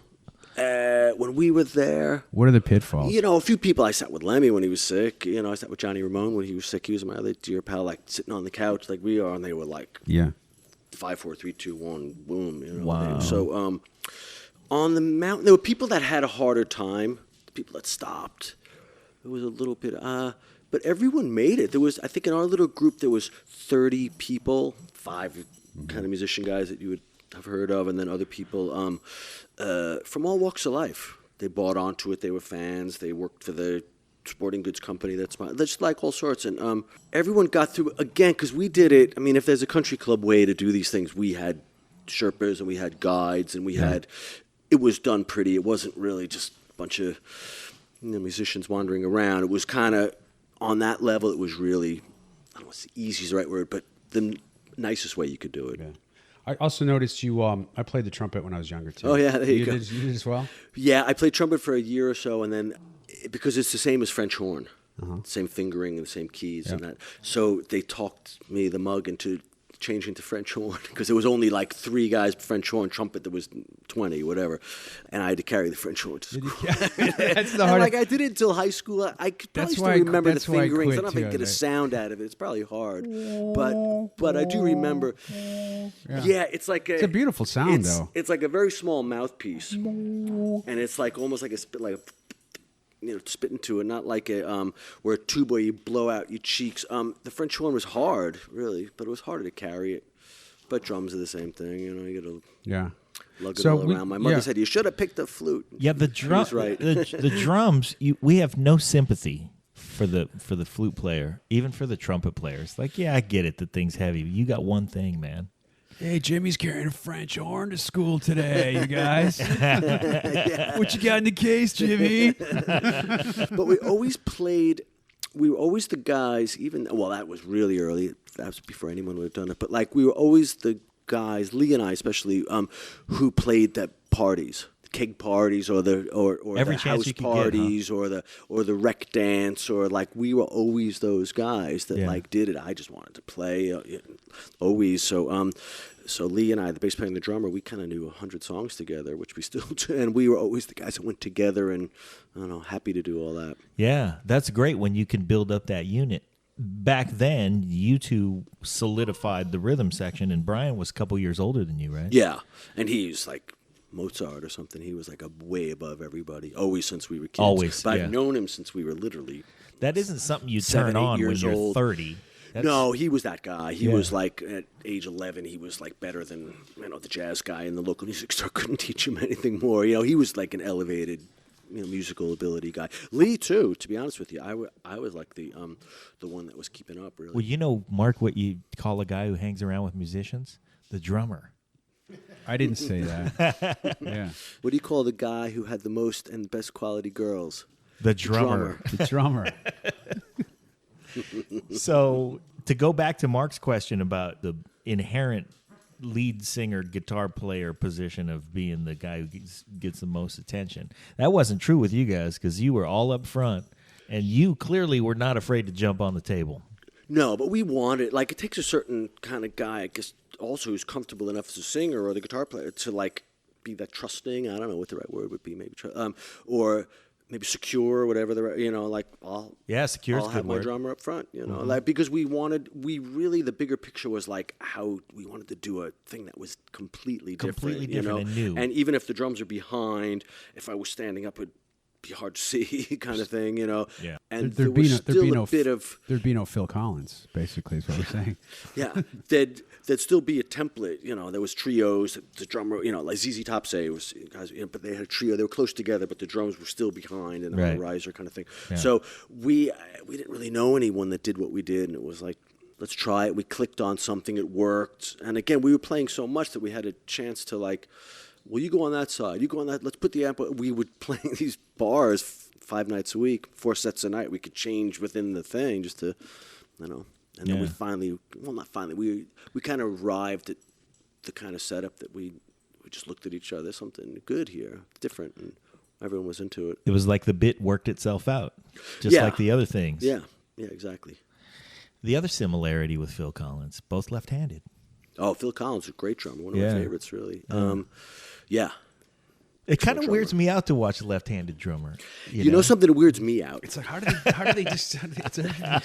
When we were there, What are the pitfalls? a few people. I sat with Lemmy when he was sick. I sat with Johnny Ramone when he was sick. He was my other dear pal, like sitting on the couch like we are, and they were like, Yeah. 5, 4, 3, 2, 1, boom. Wow. So on the mountain, there were people that had a harder time. People that stopped. It was a little bit, but everyone made it. There was, I think, in our little group, there was 30 people, 5 kind of musician guys that you would have heard of, and then other people from all walks of life. They bought onto it. They were fans. They worked for the sporting goods company. That's just like all sorts. And everyone got through, again, because we did it. I mean, if there's a country club way to do these things, we had Sherpas and we had guides and we had, it was done pretty. It wasn't really just a bunch of musicians wandering around. It was kind of on that level. It was really, I don't know if easy is the right word, but the nicest way you could do it. Yeah. I also noticed you. I played the trumpet when I was younger too. Oh yeah, there you go. You did as well. Yeah, I played trumpet for a year or so, and then because it's the same as French horn, same fingering and the same keys and that. So they talked me, the mug, into changing to French horn because there was only like 3 guys French horn, trumpet there was 20, whatever, and I had to carry the French horn. That's the and hard. like I did it until high school. I could probably still remember the fingerings. I don't know if I can get a sound out of it. It's probably hard, but I do remember. Yeah, it's like It's a beautiful sound, though. It's like a very small mouthpiece, and it's like almost like a spit, like spit into it, not like a where a tuba where you blow out your cheeks. The French horn was hard, really, but it was harder to carry it. But drums are the same thing, you got to lug it all around. My mother said you should have picked a flute. Yeah, the drum. Right. the drums. We have no sympathy for the flute player, even for the trumpet players. Like, yeah, I get it. The thing's heavy. You got one thing, man. Hey, Jimmy's carrying a French horn to school today, you guys. What you got in the case, Jimmy? But we always played. We were always the guys. That was really early. That was before anyone would have done it. But like we were always the guys, Lee and I especially, who played the parties, the keg parties, or the Every the chance house you could get, parties, or the rec dance, or like we were always those guys that like did it. I just wanted to play, always. So Lee and I, the bass player and the drummer, we kind of knew 100 songs together, which we still do, and we were always the guys that went together, and I don't know, happy to do all that. Yeah, that's great when you can build up that unit. Back then, you two solidified the rhythm section, and Brian was a couple years older than you, right? Yeah, and he's like Mozart or something. He was like way above everybody, always since we were kids. Always, but yeah. I've known him since we were literally. That isn't something you 7, turn 8 on when years you're old. 30. No, he was that guy. He Yeah. was like at age 11. He was like better than the jazz guy in the local music store. Couldn't teach him anything more. He was like an elevated, musical ability guy. Lee too. To be honest with you, I was like the one that was keeping up really. Well, Mark, what you call a guy who hangs around with musicians? The drummer. I didn't say that. Yeah. What do you call the guy who had the most and best quality girls? The drummer. The drummer. So to go back to Mark's question about the inherent lead singer, guitar player position of being the guy who gets the most attention, that wasn't true with you guys because you were all up front and you clearly were not afraid to jump on the table. No, but we wanted, it takes a certain kind of guy, I guess, also who's comfortable enough as a singer or the guitar player to be that trusting. I don't know what the right word would be, maybe, or maybe secure or whatever Secure is I'll a have good my word. drummer up front, because the bigger picture was how we wanted to do a thing that was completely different, and new. And even if the drums are behind, if I was standing up, it'd be hard to see, kind of thing, Yeah. And there was still a bit of there'd be no Phil Collins, basically, is what we're saying. yeah, there'd still be a template. There was trios. The drummer, like ZZ Top say, was guys, but they had a trio. They were close together, but the drums were still behind and Right. on a riser kind of thing. Yeah. So we didn't really know anyone that did what we did, and it was like, let's try it. We clicked on something. It worked. And again, we were playing so much that we had a chance to well, you go on that side. You go on that. Let's put the amp. We would play these bars 5 nights a week, 4 sets a night. We could change within the thing just to, And then we finally, not finally, we kind of arrived at the kind of setup that we just looked at each other. There's something good here, different, and everyone was into it. It was like the bit worked itself out, just like the other things. Yeah, exactly. The other similarity with Phil Collins, both left-handed. Oh, Phil Collins is a great drummer. One of my favorites, really. Yeah. It kind of weirds me out to watch a left-handed drummer. You know something that weirds me out? It's like how do they just?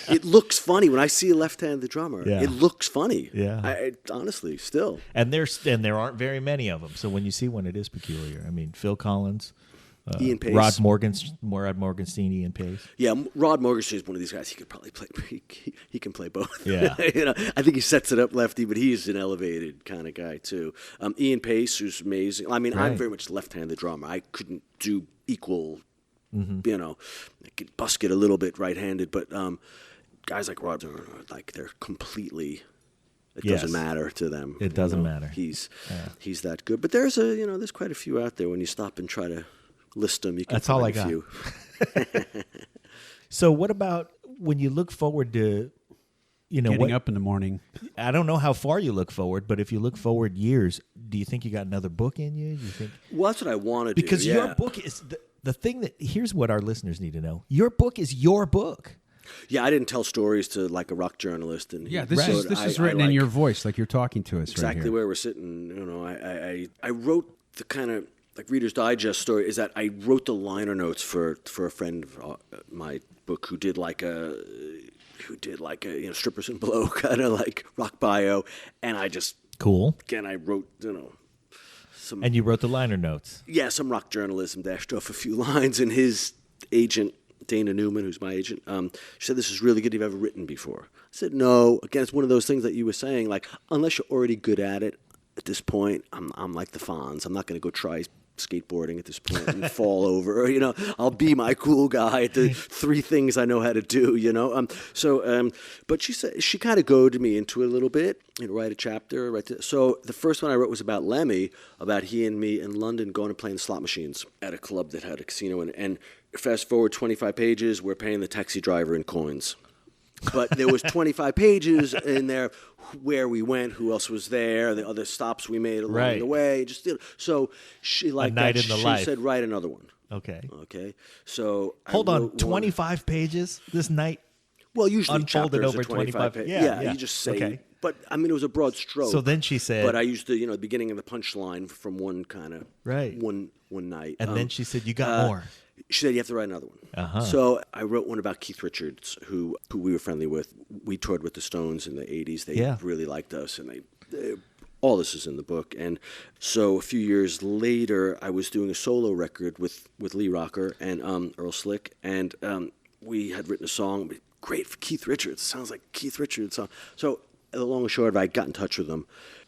It looks funny when I see a left-handed drummer. Yeah. It looks funny. Yeah. Honestly, still. And there aren't very many of them. So when you see one, it is peculiar. I mean, Phil Collins, Ian Pace. Rod Morgenstein, Ian Pace. Yeah, Rod Morgenstein is one of these guys. He could probably play. He can play both. Yeah. I think he sets it up lefty, but he's an elevated kind of guy too. Ian Pace, who's amazing. I mean, I'm very much left-handed drummer. I couldn't do equal. I could busk it a little bit right-handed, but guys like Rod are like they're completely. It doesn't matter to them. It doesn't matter. He's that good. But there's quite a few out there when you stop and try to list them. You can That's all I find got. a few. So what about when you look forward to, Getting up in the morning. I don't know how far you look forward, but if you look forward years, do you think you got another book in you? Do you think? Well, that's what I want to do. Because your book is the thing that. Here's what our listeners need to know: your book is your book. Yeah, I didn't tell stories to like a rock journalist, and This is written in your voice, like you're talking to us. Exactly right here. where we're sitting. I wrote the kind of like Reader's Digest story. Is that I wrote the liner notes for a friend of my book who did like a strippers and blow kind of like rock bio, and I just Cool. again I wrote some. And you wrote the liner notes. Yeah, some rock journalism, dashed off a few lines, and his agent, Dana Newman, who's my agent, she said, "This is really good. Have you ever written before?" I said, "No." Again, it's one of those things that you were saying, like, unless you're already good at it, at this point, I'm like the Fonz. I'm not going to go try skateboarding at this point and fall over. I'll be my cool guy at the 3 things I know how to do. But she said she kind of goaded me into it a little bit. Write a chapter. So the first one I wrote was about Lemmy, about he and me in London going and playing slot machines at a club that had a casino in it. And fast forward 25 pages, we're paying the taxi driver in coins. But there was 25 pages in there where we went, who else was there, the other stops we made along the way. So she liked night that. in the She life. said, write another one. Okay. So Hold I on, wrote 25 pages this night? Well, usually unfolded chapters over are 25 pages. pages. Yeah. You just say. Okay. But I mean, it was a broad stroke. So then she said. But I used the beginning of the punchline from one kind of one night. And then she said, you got more. She said, you have to write another one. So I wrote one about Keith Richards, who we were friendly with. We toured with the Stones in the 80s. They really liked us, and they all this is in the book. And so a few years later, I was doing a solo record with Lee Rocker and Earl Slick, and we had written a song, great for Keith Richards. Sounds like Keith Richards song. So the long and short of it, I got in touch with him.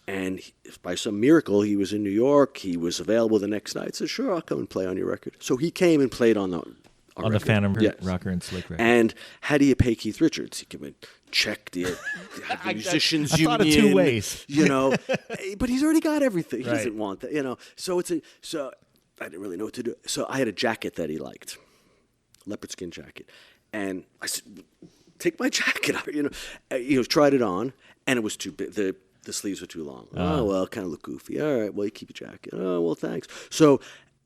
And by some miracle, he was in New York. He was available the next night. I said, sure, I'll come and play on your record. So he came and played on the Phantom Rocker and Slick record. And how do you pay Keith Richards? He came and check the musicians I union. thought of 2 ways. But he's already got everything. He Right. doesn't want that, So so I didn't really know what to do. So I had a jacket that he liked, leopard skin jacket. And I said, take my jacket out, tried it on, and it was too big. The sleeves were too long. Oh, well, kind of look goofy. All right, well, you keep your jacket. Oh, well, thanks. So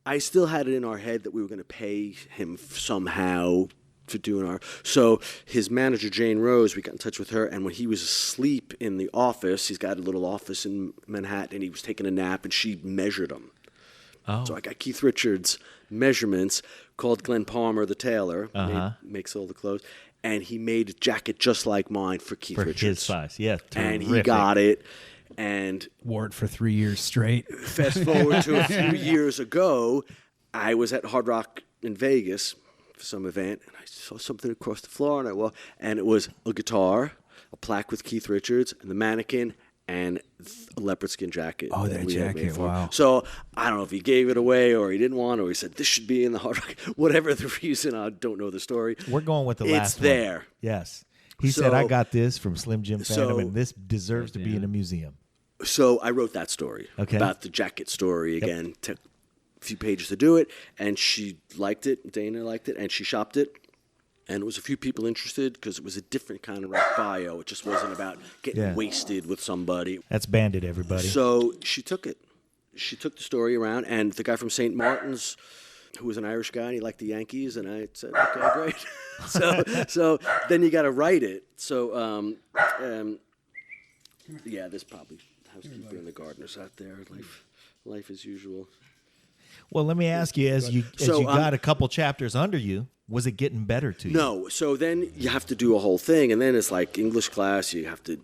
I still had it in our head that we were going to pay him somehow for doing our... So his manager, Jane Rose, we got in touch with her, and when he was asleep in the office, he's got a little office in Manhattan, and he was taking a nap, and she measured him. Oh. So I got Keith Richards' measurements, called Glenn Palmer, the tailor, makes all the clothes, and he made a jacket just like mine for Keith Richards. For his size, yeah. And he terrific. got it, and... Wore it for 3 years straight. Fast forward to a few years ago, I was at Hard Rock in Vegas for some event, and I saw something across the floor, and it was a guitar, a plaque with Keith Richards, and the mannequin, and a leopard skin jacket. Oh, that we had made jacket, for him. wow. So I don't know if he gave it away or he didn't want it, or he said, this should be in the Hard Rock. Whatever the reason, I don't know the story. We're going with the last one. It's there. Yes. He So- said, I got this from Slim Jim Phantom, so- and this deserves to be in a museum. So I wrote that story about the jacket story again. Took a few pages to do it, and she liked it. Dana liked it, and she shopped it. And there was a few people interested because it was a different kind of rock bio. It just wasn't about getting wasted with somebody. That's Bandit, everybody. So she took it. She took the story around, and the guy from St. Martin's, who was an Irish guy, and he liked the Yankees, and I said, okay, great. so then you got to write it. So, there's probably housekeeper and the gardeners out there. Life as usual. Well, let me ask you, as you got a couple chapters under you, was it getting better to you? No. So then you have to do a whole thing, and then it's like English class. You have to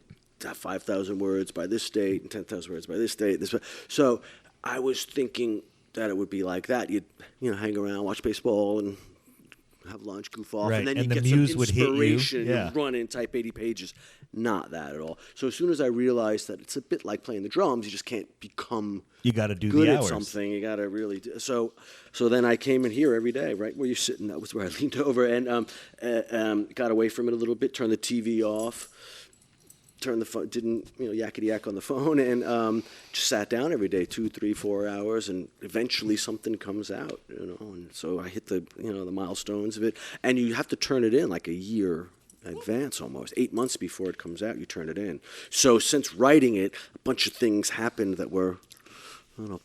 have 5,000 words by this date and 10,000 words by this date. So I was thinking that it would be like that. You'd hang around, watch baseball, and have lunch, goof off, Right. and then And you the get some muse would hit you. inspiration. Yeah. You run in, type 80 pages. Not that at all. So as soon as I realized that it's a bit like playing the drums, you just can't become You got to do good the at hours. something. You got to really do. So then I came in here every day, right where you're sitting. That was where I leaned over and got away from it a little bit, turned the TV off, turned the phone, didn't yakety yak on the phone, and just sat down every day, 2, 3, 4 hours, and eventually something comes out, And so I hit the the milestones of it, and you have to turn it in like a year advance almost 8 months before it comes out. You turn it in. So since writing it, a bunch of things happened that were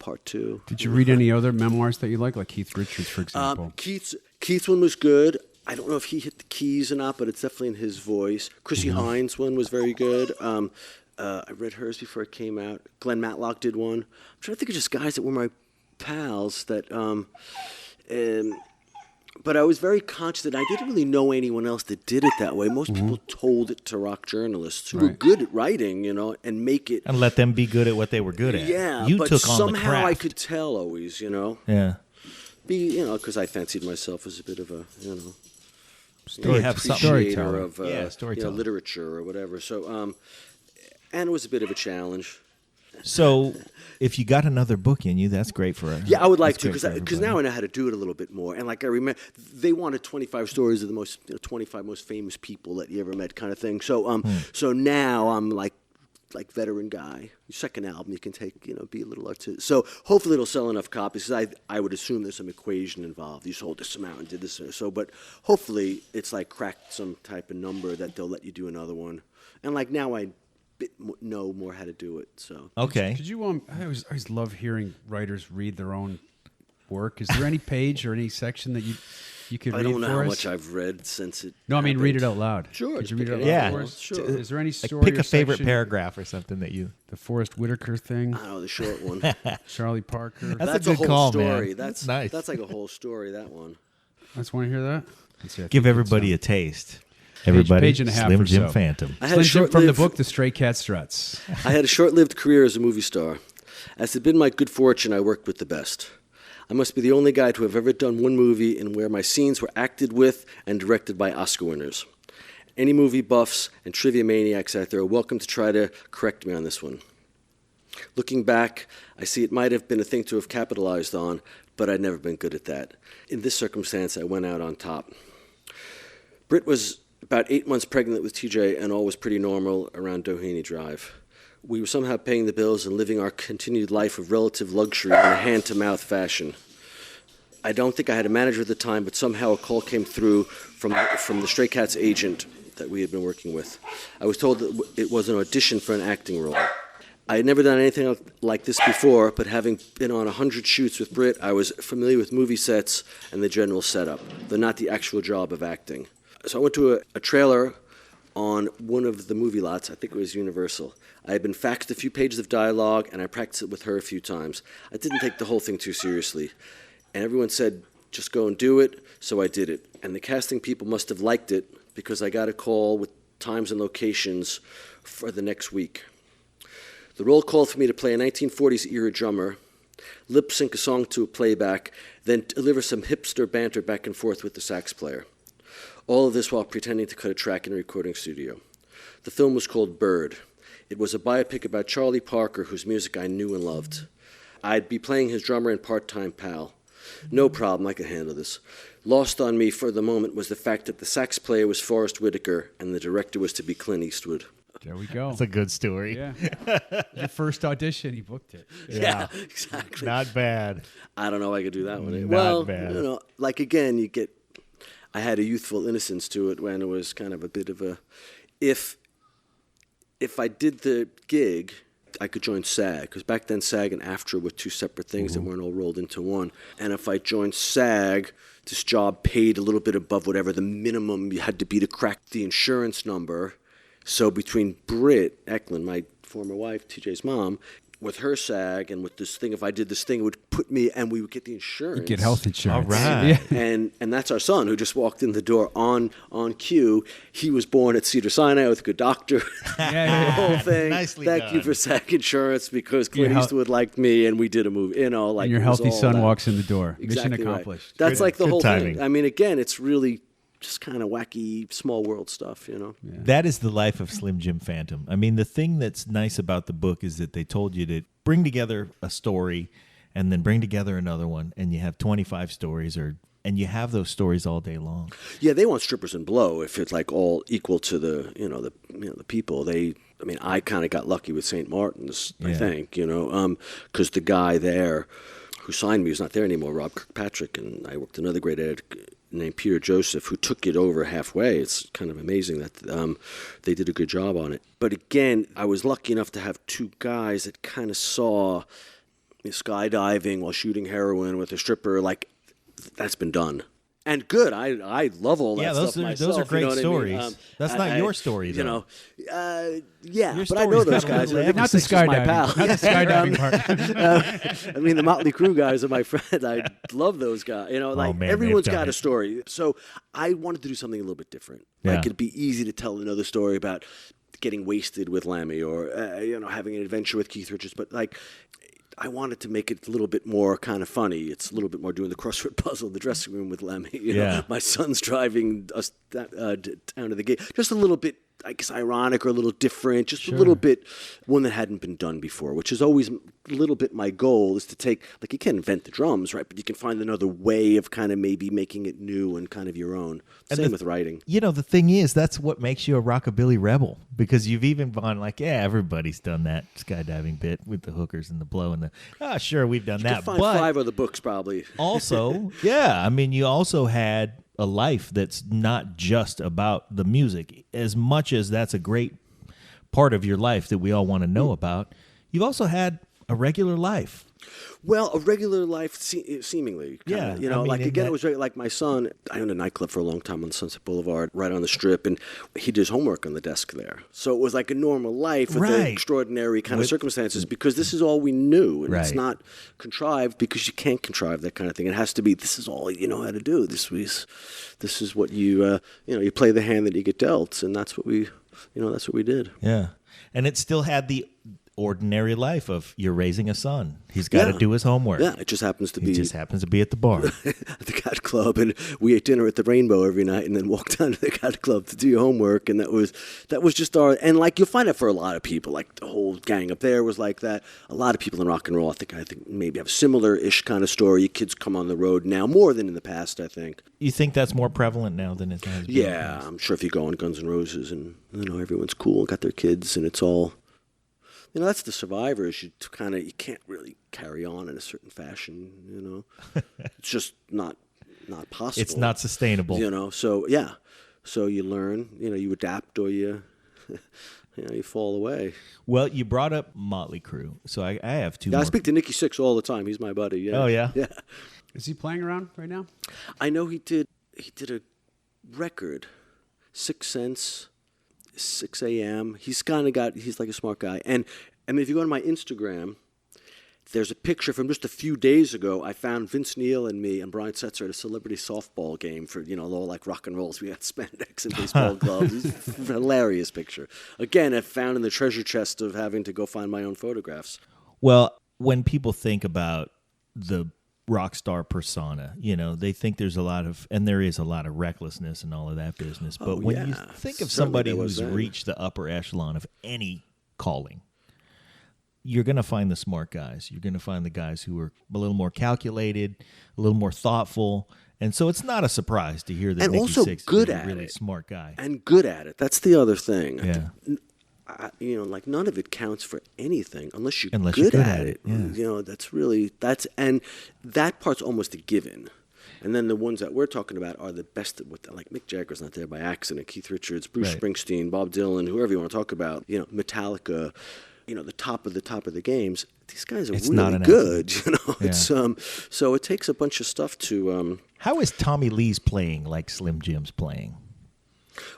part 2. Did you read any other memoirs that you like Keith Richards, for example? Keith's one was good. I don't know if he hit the keys or not, but it's definitely in his voice. Chrissy Hines' one was very good. I read hers before it came out. Glenn Matlock did one. I'm trying to think of just guys that were my pals that. But I was very conscious that I didn't really know anyone else that did it that way. Most people told it to rock journalists who were good at writing, and make it. And let them be good at what they were good at. Yeah, you but took on the somehow craft. I could tell always, Yeah. because I fancied myself as a bit of a, You have something. appreciator of storyteller. literature or whatever. So, and it was a bit of a challenge. So, if you got another book in you, that's great for us. Yeah, I would like to because now I know how to do it a little bit more. And like I remember, they wanted 25 stories of the most 25 most famous people that you ever met, kind of thing. So so now I'm like veteran guy. Your second album, you can take be a little artistic. So hopefully it'll sell enough copies. Because I would assume there's some equation involved. You sold this amount and did this. So, but hopefully it's like cracked some type of number that they'll let you do another one. And like now I know more how to do it. So Okay. Could you? I always love hearing writers read their own work. Is there any page or any section that you could I read don't know for how us? much I've read since it. No, I mean happened. read it out loud. Sure. Could you read it out loud Yeah. for us? Sure. Is there any Like story? pick or a favorite section? paragraph or something that you. The Forrest Whitaker thing. I know the short one. Charlie Parker. That's a a good whole call, story. man. That's Nice. That's like a whole story. That one. I just want to hear that. Let's see, I Give think everybody it's, a taste. Everybody, page and a half Slim or Jim so. Phantom. I Slim had a Jim from the short-lived book The Stray Cat Struts. I had a short-lived career as a movie star. As had been my good fortune, I worked with the best. I must be the only guy to have ever done one movie in where my scenes were acted with and directed by Oscar winners. Any movie buffs and trivia maniacs out there are welcome to try to correct me on this one. Looking back, I see it might have been a thing to have capitalized on, but I'd never been good at that. In this circumstance, I went out on top. Britt was about 8 months pregnant with TJ, and all was pretty normal around Doheny Drive. We were somehow paying the bills and living our continued life of relative luxury in a hand-to-mouth fashion. I don't think I had a manager at the time, but somehow a call came through from the Stray Cats agent that we had been working with. I was told that it was an audition for an acting role. I had never done anything like this before, but having been on 100 shoots with Britt, I was familiar with movie sets and the general setup, though not the actual job of acting. So I went to a trailer on one of the movie lots. I think it was Universal. I had been faxed a few pages of dialogue, and I practiced it with her a few times. I didn't take the whole thing too seriously. And everyone said, just go and do it, so I did it. And the casting people must have liked it, because I got a call with times and locations for the next week. The role called for me to play a 1940s era drummer, lip sync a song to a playback, then deliver some hipster banter back and forth with the sax player. All of this while pretending to cut a track in a recording studio. The film was called Bird. It was a biopic about Charlie Parker, whose music I knew and loved. I'd be playing his drummer and part-time pal. No problem, I could handle this. Lost on me for the moment was the fact that the sax player was Forrest Whitaker and the director was to be Clint Eastwood. There we go. That's a good story. Yeah. Your first audition, he booked it. Yeah, exactly. Not bad. I don't know if I could do that one. Not Well, bad. like again, I had a youthful innocence to it when it was kind of a bit of a, if I did the gig, I could join SAG, because back then SAG and AFTRA were two separate things that weren't all rolled into one. And if I joined SAG, this job paid a little bit above whatever the minimum you had to be to crack the insurance number. So between Britt Eklund, my former wife, TJ's mom, with her SAG and with this thing, if I did this thing, it would put me, and we would get the insurance. Get health insurance. All right. Yeah. And that's our son who just walked in the door on cue. He was born at Cedars-Sinai with a good doctor. The whole thing. Nicely Thank done. you for SAG insurance because Clint Your Eastwood liked me and we did a movie. You know, like And your it was healthy all son that. walks in the door. Exactly Mission right. accomplished. That's like the Good whole timing. thing. I mean, again, it's really just kind of wacky, small world stuff, you know? That is the life of Slim Jim Phantom. I mean, the thing that's nice about the book is that they told you to bring together a story and then bring together another one, and you have 25 stories, and you have those stories all day long. Yeah, they want strippers and blow if it's like all equal to the people. I kind of got lucky with St. Martin's, I Yeah. think, because the guy there who signed me is not there anymore, Rob Kirkpatrick, and I worked with another great editor named Peter Joseph who took it over halfway. It's kind of amazing that they did a good job on it. But again, I was lucky enough to have two guys that kind of saw skydiving while shooting heroin with a stripper. Like, that's been done. And good. I love all that Yeah, stuff those myself. are great you know what stories. I mean? That's not your story, though. Yeah, Your but I know story's those got a guys. little They're Not the just my pal. skydiving. Not the skydiving part. I mean, the Motley Crue guys are my friend. I love those guys. man, they've everyone's done got it. a story. So I wanted to do something a little bit different. Yeah. Like, it'd be easy to tell another story about getting wasted with Lemmy or, having an adventure with Keith Richards. But, like, I wanted to make it a little bit more kind of funny. It's a little bit more doing the crossword puzzle in the dressing room with Lemmy. You know, my son's driving us down to the gate. Just a little bit, I guess, ironic or a little different. Just a little bit one that hadn't been done before, which is always a little bit my goal is to take, like, you can't invent the drums, right? But you can find another way of kind of maybe making it new and kind of your own. Same with writing. The thing is, that's what makes you a Rockabilly Rebel, because you've even gone like, everybody's done that skydiving bit with the hookers and the blow and sure, we've done You that. can find But 5 other books probably. also, you also had a life that's not just about the music. As much as that's a great part of your life that we all want to know about, you've also had a regular life. Well, a regular life, seemingly. Kinda, Yeah, I mean, it was like my son. I owned a nightclub for a long time on Sunset Boulevard, right on the Strip, and he did his homework on the desk there. So it was like a normal life with the extraordinary kind of circumstances, because this is all we knew, and it's not contrived, because you can't contrive that kind of thing. It has to be. This is all you know how to do. This is what you you play the hand that you get dealt, and that's what we did. Yeah, and it still had the ordinary life of you're raising a son. He's got to do his homework. Yeah, it just happens to be. He just happens to be at the bar. At the Cat Club, and we ate dinner at the Rainbow every night, and then walked down to the Cat Club to do your homework, and that was just our. And like, you'll find it for a lot of people. Like, the whole gang up there was like that. A lot of people in rock and roll, I think maybe have a similar-ish kind of story. Kids come on the road now more than in the past, I think. You think that's more prevalent now than it has been? Yeah, I'm sure if you go on Guns N' Roses and everyone's cool and got their kids, and it's all. That's the survivors. You can't really carry on in a certain fashion. It's just not possible. It's not sustainable. So yeah, so you learn. You adapt, or you fall away. Well, you brought up Motley Crue, so I have two. Yeah, more. I speak to Nicky Sixx all the time. He's my buddy. Yeah. Oh yeah. Yeah. Is he playing around right now? I know he did a record, 6 Cents. 6 a.m. He's like a smart guy. And I mean, if you go to my Instagram, there's a picture from just a few days ago. I found Vince Neil and me and Brian Setzer at a celebrity softball game for, all like rock and rolls. We had spandex and baseball gloves. It's a hilarious picture. Again, I found in the treasure chest of having to go find my own photographs. Well, when people think about the rock star persona, they think there is a lot of recklessness and all of that business. But when you think of somebody who's reached the upper echelon of any calling, you're going to find the smart guys. You're going to find the guys who are a little more calculated, a little more thoughtful. And so it's not a surprise to hear that And Nicky also Sixx good is a at really it. smart guy. And good at it. That's the other thing. Yeah. Like, none of it counts for anything unless you're Unless good you're good at at it. Yeah. And that part's almost a given. And then the ones that we're talking about are the best. Like, Mick Jagger's not there by accident. Keith Richards, Bruce Springsteen, Bob Dylan, whoever you want to talk about. Metallica. The top of the games. These guys are really good. It's so it takes a bunch of stuff to. How is Tommy Lee's playing like Slim Jim's playing?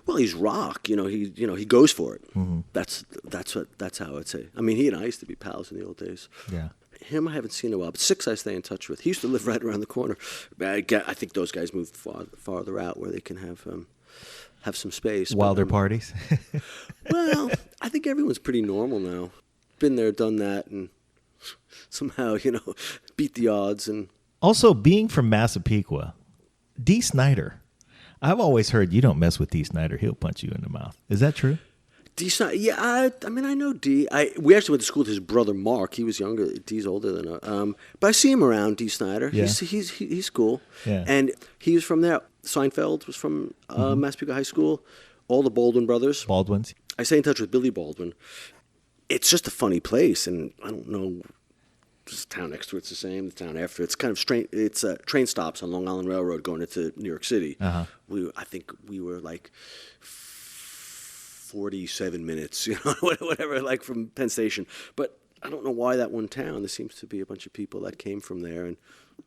Well, he's rock. He goes for it. Mm-hmm. That's how I'd say. I mean, he and I used to be pals in the old days. Yeah. Him I haven't seen in a while, but Six I stay in touch with. He used to live right around the corner. I think those guys moved farther out where they can have some space. Wilder parties. Well, I think everyone's pretty normal now. Been there, done that, and somehow beat the odds. And also, being from Massapequa, D. Snyder. I've always heard you don't mess with D. Snyder. He'll punch you in the mouth. Is that true? D. Snyder, yeah. I mean, I know D. We actually went to school with his brother Mark. He was younger. D's older than us. But I see him around, D. Snyder. Yeah. He's cool. Yeah. And he was from there. Seinfeld was from Massapequa High School. All the Baldwin brothers. Baldwins. I stay in touch with Billy Baldwin. It's just a funny place, and I don't know. The town next to it's the same. The town after it's kind of strange. It's train stops on Long Island Railroad going into New York City. Uh-huh. I think we were like 47 minutes, whatever, like from Penn Station. But I don't know why that one town. There seems to be a bunch of people that came from there, and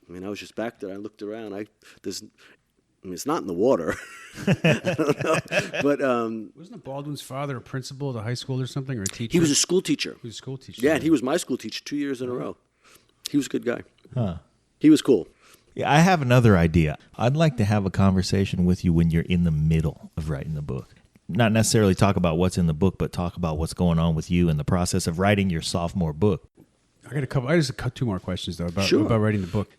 I mean, I was just back there. I looked around. It's not in the water. I don't know, but wasn't Baldwin's father a principal at a high school or something, or a teacher? He was a school teacher. He was a school teacher. Yeah, and he was my school teacher 2 years in a row. He was a good guy. Huh. He was cool. Yeah, I have another idea. I'd like to have a conversation with you when you're in the middle of writing the book. Not necessarily talk about what's in the book, but talk about what's going on with you in the process of writing your sophomore book. I just got two more questions though about writing the book.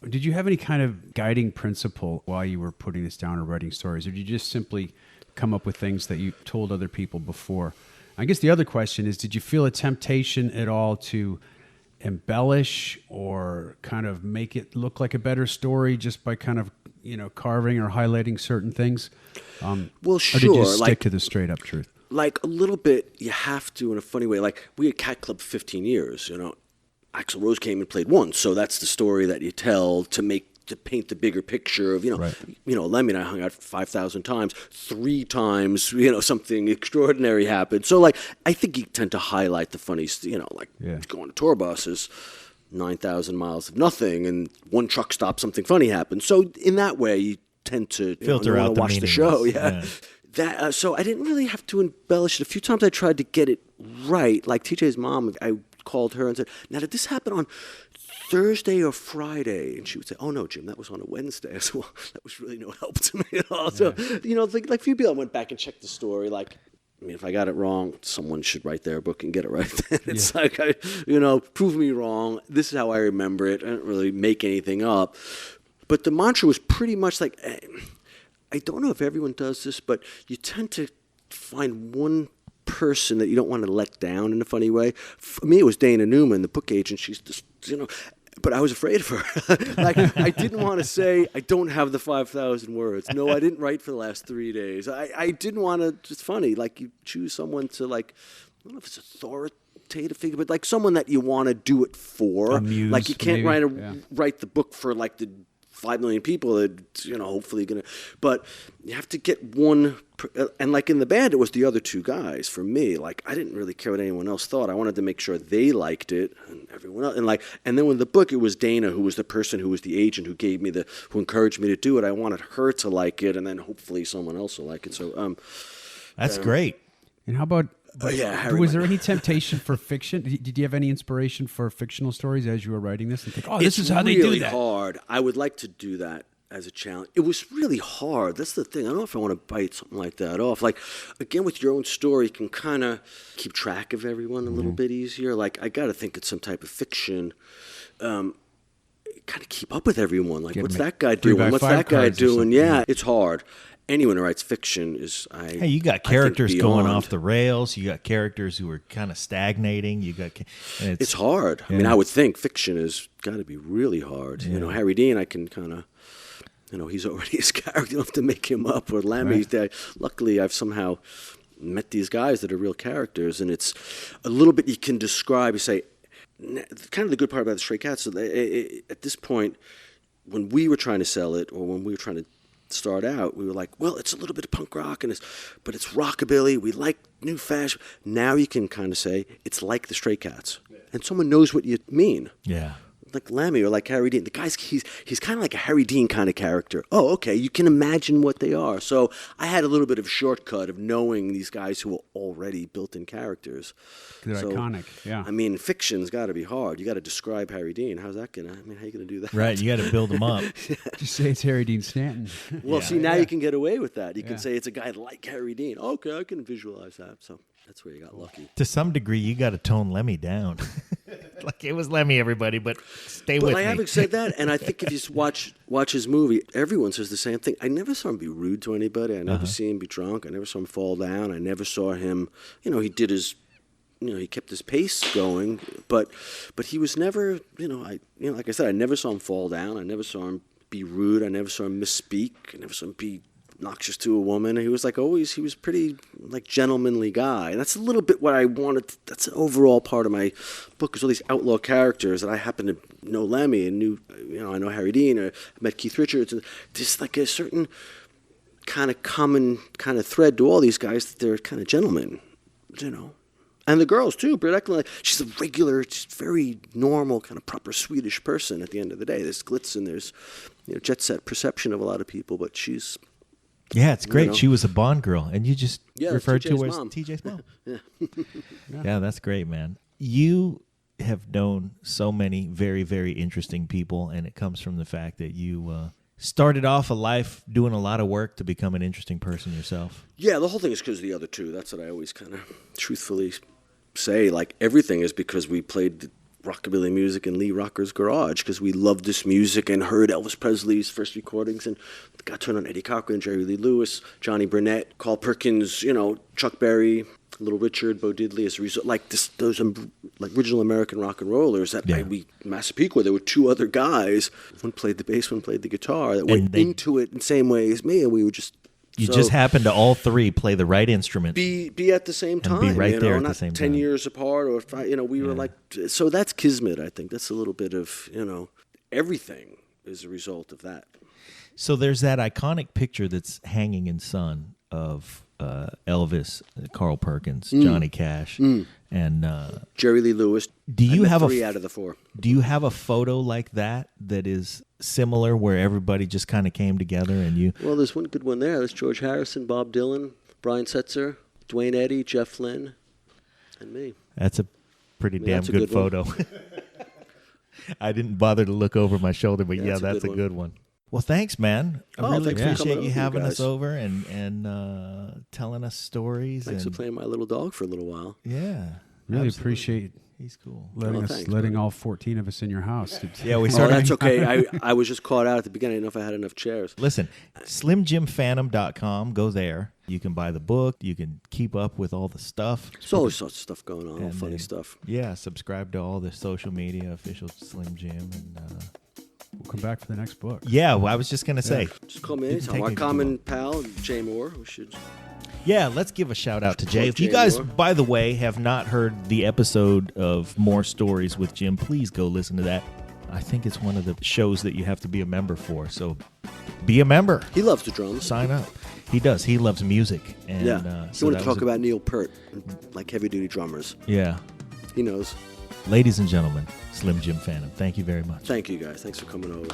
Did you have any kind of guiding principle while you were putting this down or writing stories, or did you just simply come up with things that you told other people before? I guess the other question is, did you feel a temptation at all to embellish or kind of make it look like a better story just by kind of carving or highlighting certain things? Well, sure. Or did you stick to the straight up truth? Like a little bit, you have to in a funny way. Like we had Cat Club 15 years. Axl Rose came and played once, so that's the story that you tell to paint the bigger picture of Right. Lemmy and I hung out 5,000 times. 3 times, something extraordinary happened. So like I think you tend to highlight the funny, going on a tour bus is 9,000 miles of nothing, and one truck stop, something funny happens. So in that way, you tend to filter out the watch the show. Yeah. So I didn't really have to embellish it. A few times I tried to get it right. Like TJ's mom, I called her and said, "Now, did this happen on Thursday or Friday?" And she would say, "Oh no, Jim, that was on a Wednesday." I said, "Well, that was really no help to me at all." So like few people, I went back and checked the story. Like, I mean, if I got it wrong, someone should write their book and get it right. It's like, prove me wrong. This is how I remember it. I didn't really make anything up. But the mantra was pretty much like, I don't know if everyone does this, but you tend to find one person that you don't want to let down in a funny way. For me, it was Dana Newman, the book agent. She's just, but I was afraid of her. Like, I didn't want to say, I don't have the 5,000 words. No, I didn't write for the last 3 days. I didn't want to, it's funny, like you choose someone to like, I don't know if it's authoritative figure, but like someone that you want to do it for. Amuse, like you can't maybe. write the book for like the 5 million people that, hopefully going to, but you have to get one, and like in the band, it was the other 2 guys for me. Like, I didn't really care what anyone else thought. I wanted to make sure they liked it and everyone else. And then with the book, it was Dana, who was the person who was the agent who who encouraged me to do it. I wanted her to like it, and then hopefully someone else will like it. So, That's great. And how about, Harry was there any temptation for fiction? Did you have any inspiration for fictional stories as you were writing this? And think, this is how they do that. It's really hard. I would like to do that as a challenge. It was really hard. That's the thing. I don't know if I want to bite something like that off. Like, again, with your own story, you can kind of keep track of everyone a little bit easier. Like, I got to think it's some type of fiction. Kind of keep up with everyone. Like, what's that guy doing? What's that guy doing? Yeah, it's hard. Anyone who writes fiction is, hey, you got characters going off the rails. You got characters who are kind of stagnating. It's hard. I mean, I would think fiction has got to be really hard. Yeah. Harry Dean, I can kind of, he's already his character. You don't have to make him up. Or Lammy, luckily I've somehow met these guys that are real characters, and it's a little bit you can describe. You say, kind of the good part about the Stray Cats. So at this point, when we were trying to sell it, or when we were trying to start out, we were like, well, it's a little bit of punk rock, but it's rockabilly. We like new fashion. Now you can kind of say it's like the Stray Cats, and someone knows what you mean. Yeah. like Lemmy or like Harry Dean. The guy's he's kind of like a Harry Dean kind of character. Oh, okay, you can imagine what they are. So I had a little bit of a shortcut of knowing these guys who were already built-in characters. They're iconic. Yeah. I mean, fiction's got to be hard. You got to describe Harry Dean. How's that gonna? I mean, how you gonna do that? Right, you got to build them up. Just say it's Harry Dean Stanton. Well, see, now you can get away with that. You can say it's a guy like Harry Dean. Okay, I can visualize that. So that's where you got lucky. To some degree, you got to tone Lemmy down. Like it was Lemmy, everybody, but stay with me. But I haven't said that, and I think if you just watch his movie, everyone says the same thing. I never saw him be rude to anybody. I never see him be drunk. I never saw him fall down. I never saw him. He did his. He kept his pace going, but he was never. Like I said, I never saw him fall down. I never saw him be rude. I never saw him misspeak. I never saw him be obnoxious to a woman. He was like always. He was pretty like gentlemanly guy. And that's a little bit what I wanted. That's an overall part of my book is all these outlaw characters that I happen to know Lemmy and knew. I know Harry Dean or I met Keith Richards. And there's like a certain kind of common kind of thread to all these guys that they're kind of gentlemen. And the girls too. Britt Eklund, she's a regular, just very normal, kind of proper Swedish person. At the end of the day, there's glitz and there's jet set perception of a lot of people, but she's. Yeah, it's great. She was a Bond girl, and you just referred to her as mom. TJ's mom. Yeah. Yeah, that's great, man. You have known so many very, very interesting people, and it comes from the fact that you started off a life doing a lot of work to become an interesting person yourself. Yeah, the whole thing is because of the other two. That's what I always kind of truthfully say. Like, everything is because we played rockabilly music in Lee Rocker's garage because we loved this music and heard Elvis Presley's first recordings and got turned on Eddie Cochran, Jerry Lee Lewis, Johnny Burnett, Carl Perkins, Chuck Berry, Little Richard, Bo Diddley. As a result, those original American rock and rollers that Massapequa, there were two other guys. One played the bass, one played the guitar that went into it in the same way as me, and we were just. You just happened to all three play the right instrument. Be at the same time. And be right there at not the same 10 time. years apart or 5, we were like, so that's kismet, I think. That's a little bit of, everything is a result of that. So there's that iconic picture that's hanging in Sun of Elvis, Carl Perkins, Johnny Cash, and Jerry Lee Lewis. Do you have 3 out of the 4. Do you have a photo like that is similar where everybody just kind of came together and you? Well, there's one good one there. There's George Harrison, Bob Dylan, Brian Setzer, Dwayne Eddy, Jeff Flynn, and me. That's a pretty damn that's a good good one. photo. I didn't bother to look over my shoulder, but that's a good one. Well, thanks, man. I really thanks for appreciate coming you over, having guys. us over and telling us stories. Thanks for playing my little dog for a little while. Yeah, Really absolutely. appreciate He's cool. letting all 14 of us in your house. Yeah, we Oh, started. that's okay. I was just caught out at the beginning. I didn't know if I had enough chairs. Listen, SlimJimPhantom.com. Go there. You can buy the book. You can keep up with all the stuff. There's always sorts of stuff going on, all And funny then- stuff. Yeah, subscribe to all the social media, official Slim Jim. And We'll come back for the next book. yeah, well, I was just going to say. Just call me Didn't anytime. take Our me too common long. pal, Jay if we should. Yeah, let's give a shout out to Jay. Plug If you Jay guys, Moore. by the way, have not heard the episode of More Stories with Jim, please go listen to that. I think it's one of the shows that you have to be a member for. So be a member. He loves the drums. Sign up. He does. He loves music. And, Yeah. He so wanted that to was talk about Neil Peart, like heavy-duty drummers. Yeah. He knows. Ladies and gentlemen, Slim Jim Phantom, thank you very much. Thank you, guys. Thanks for coming over.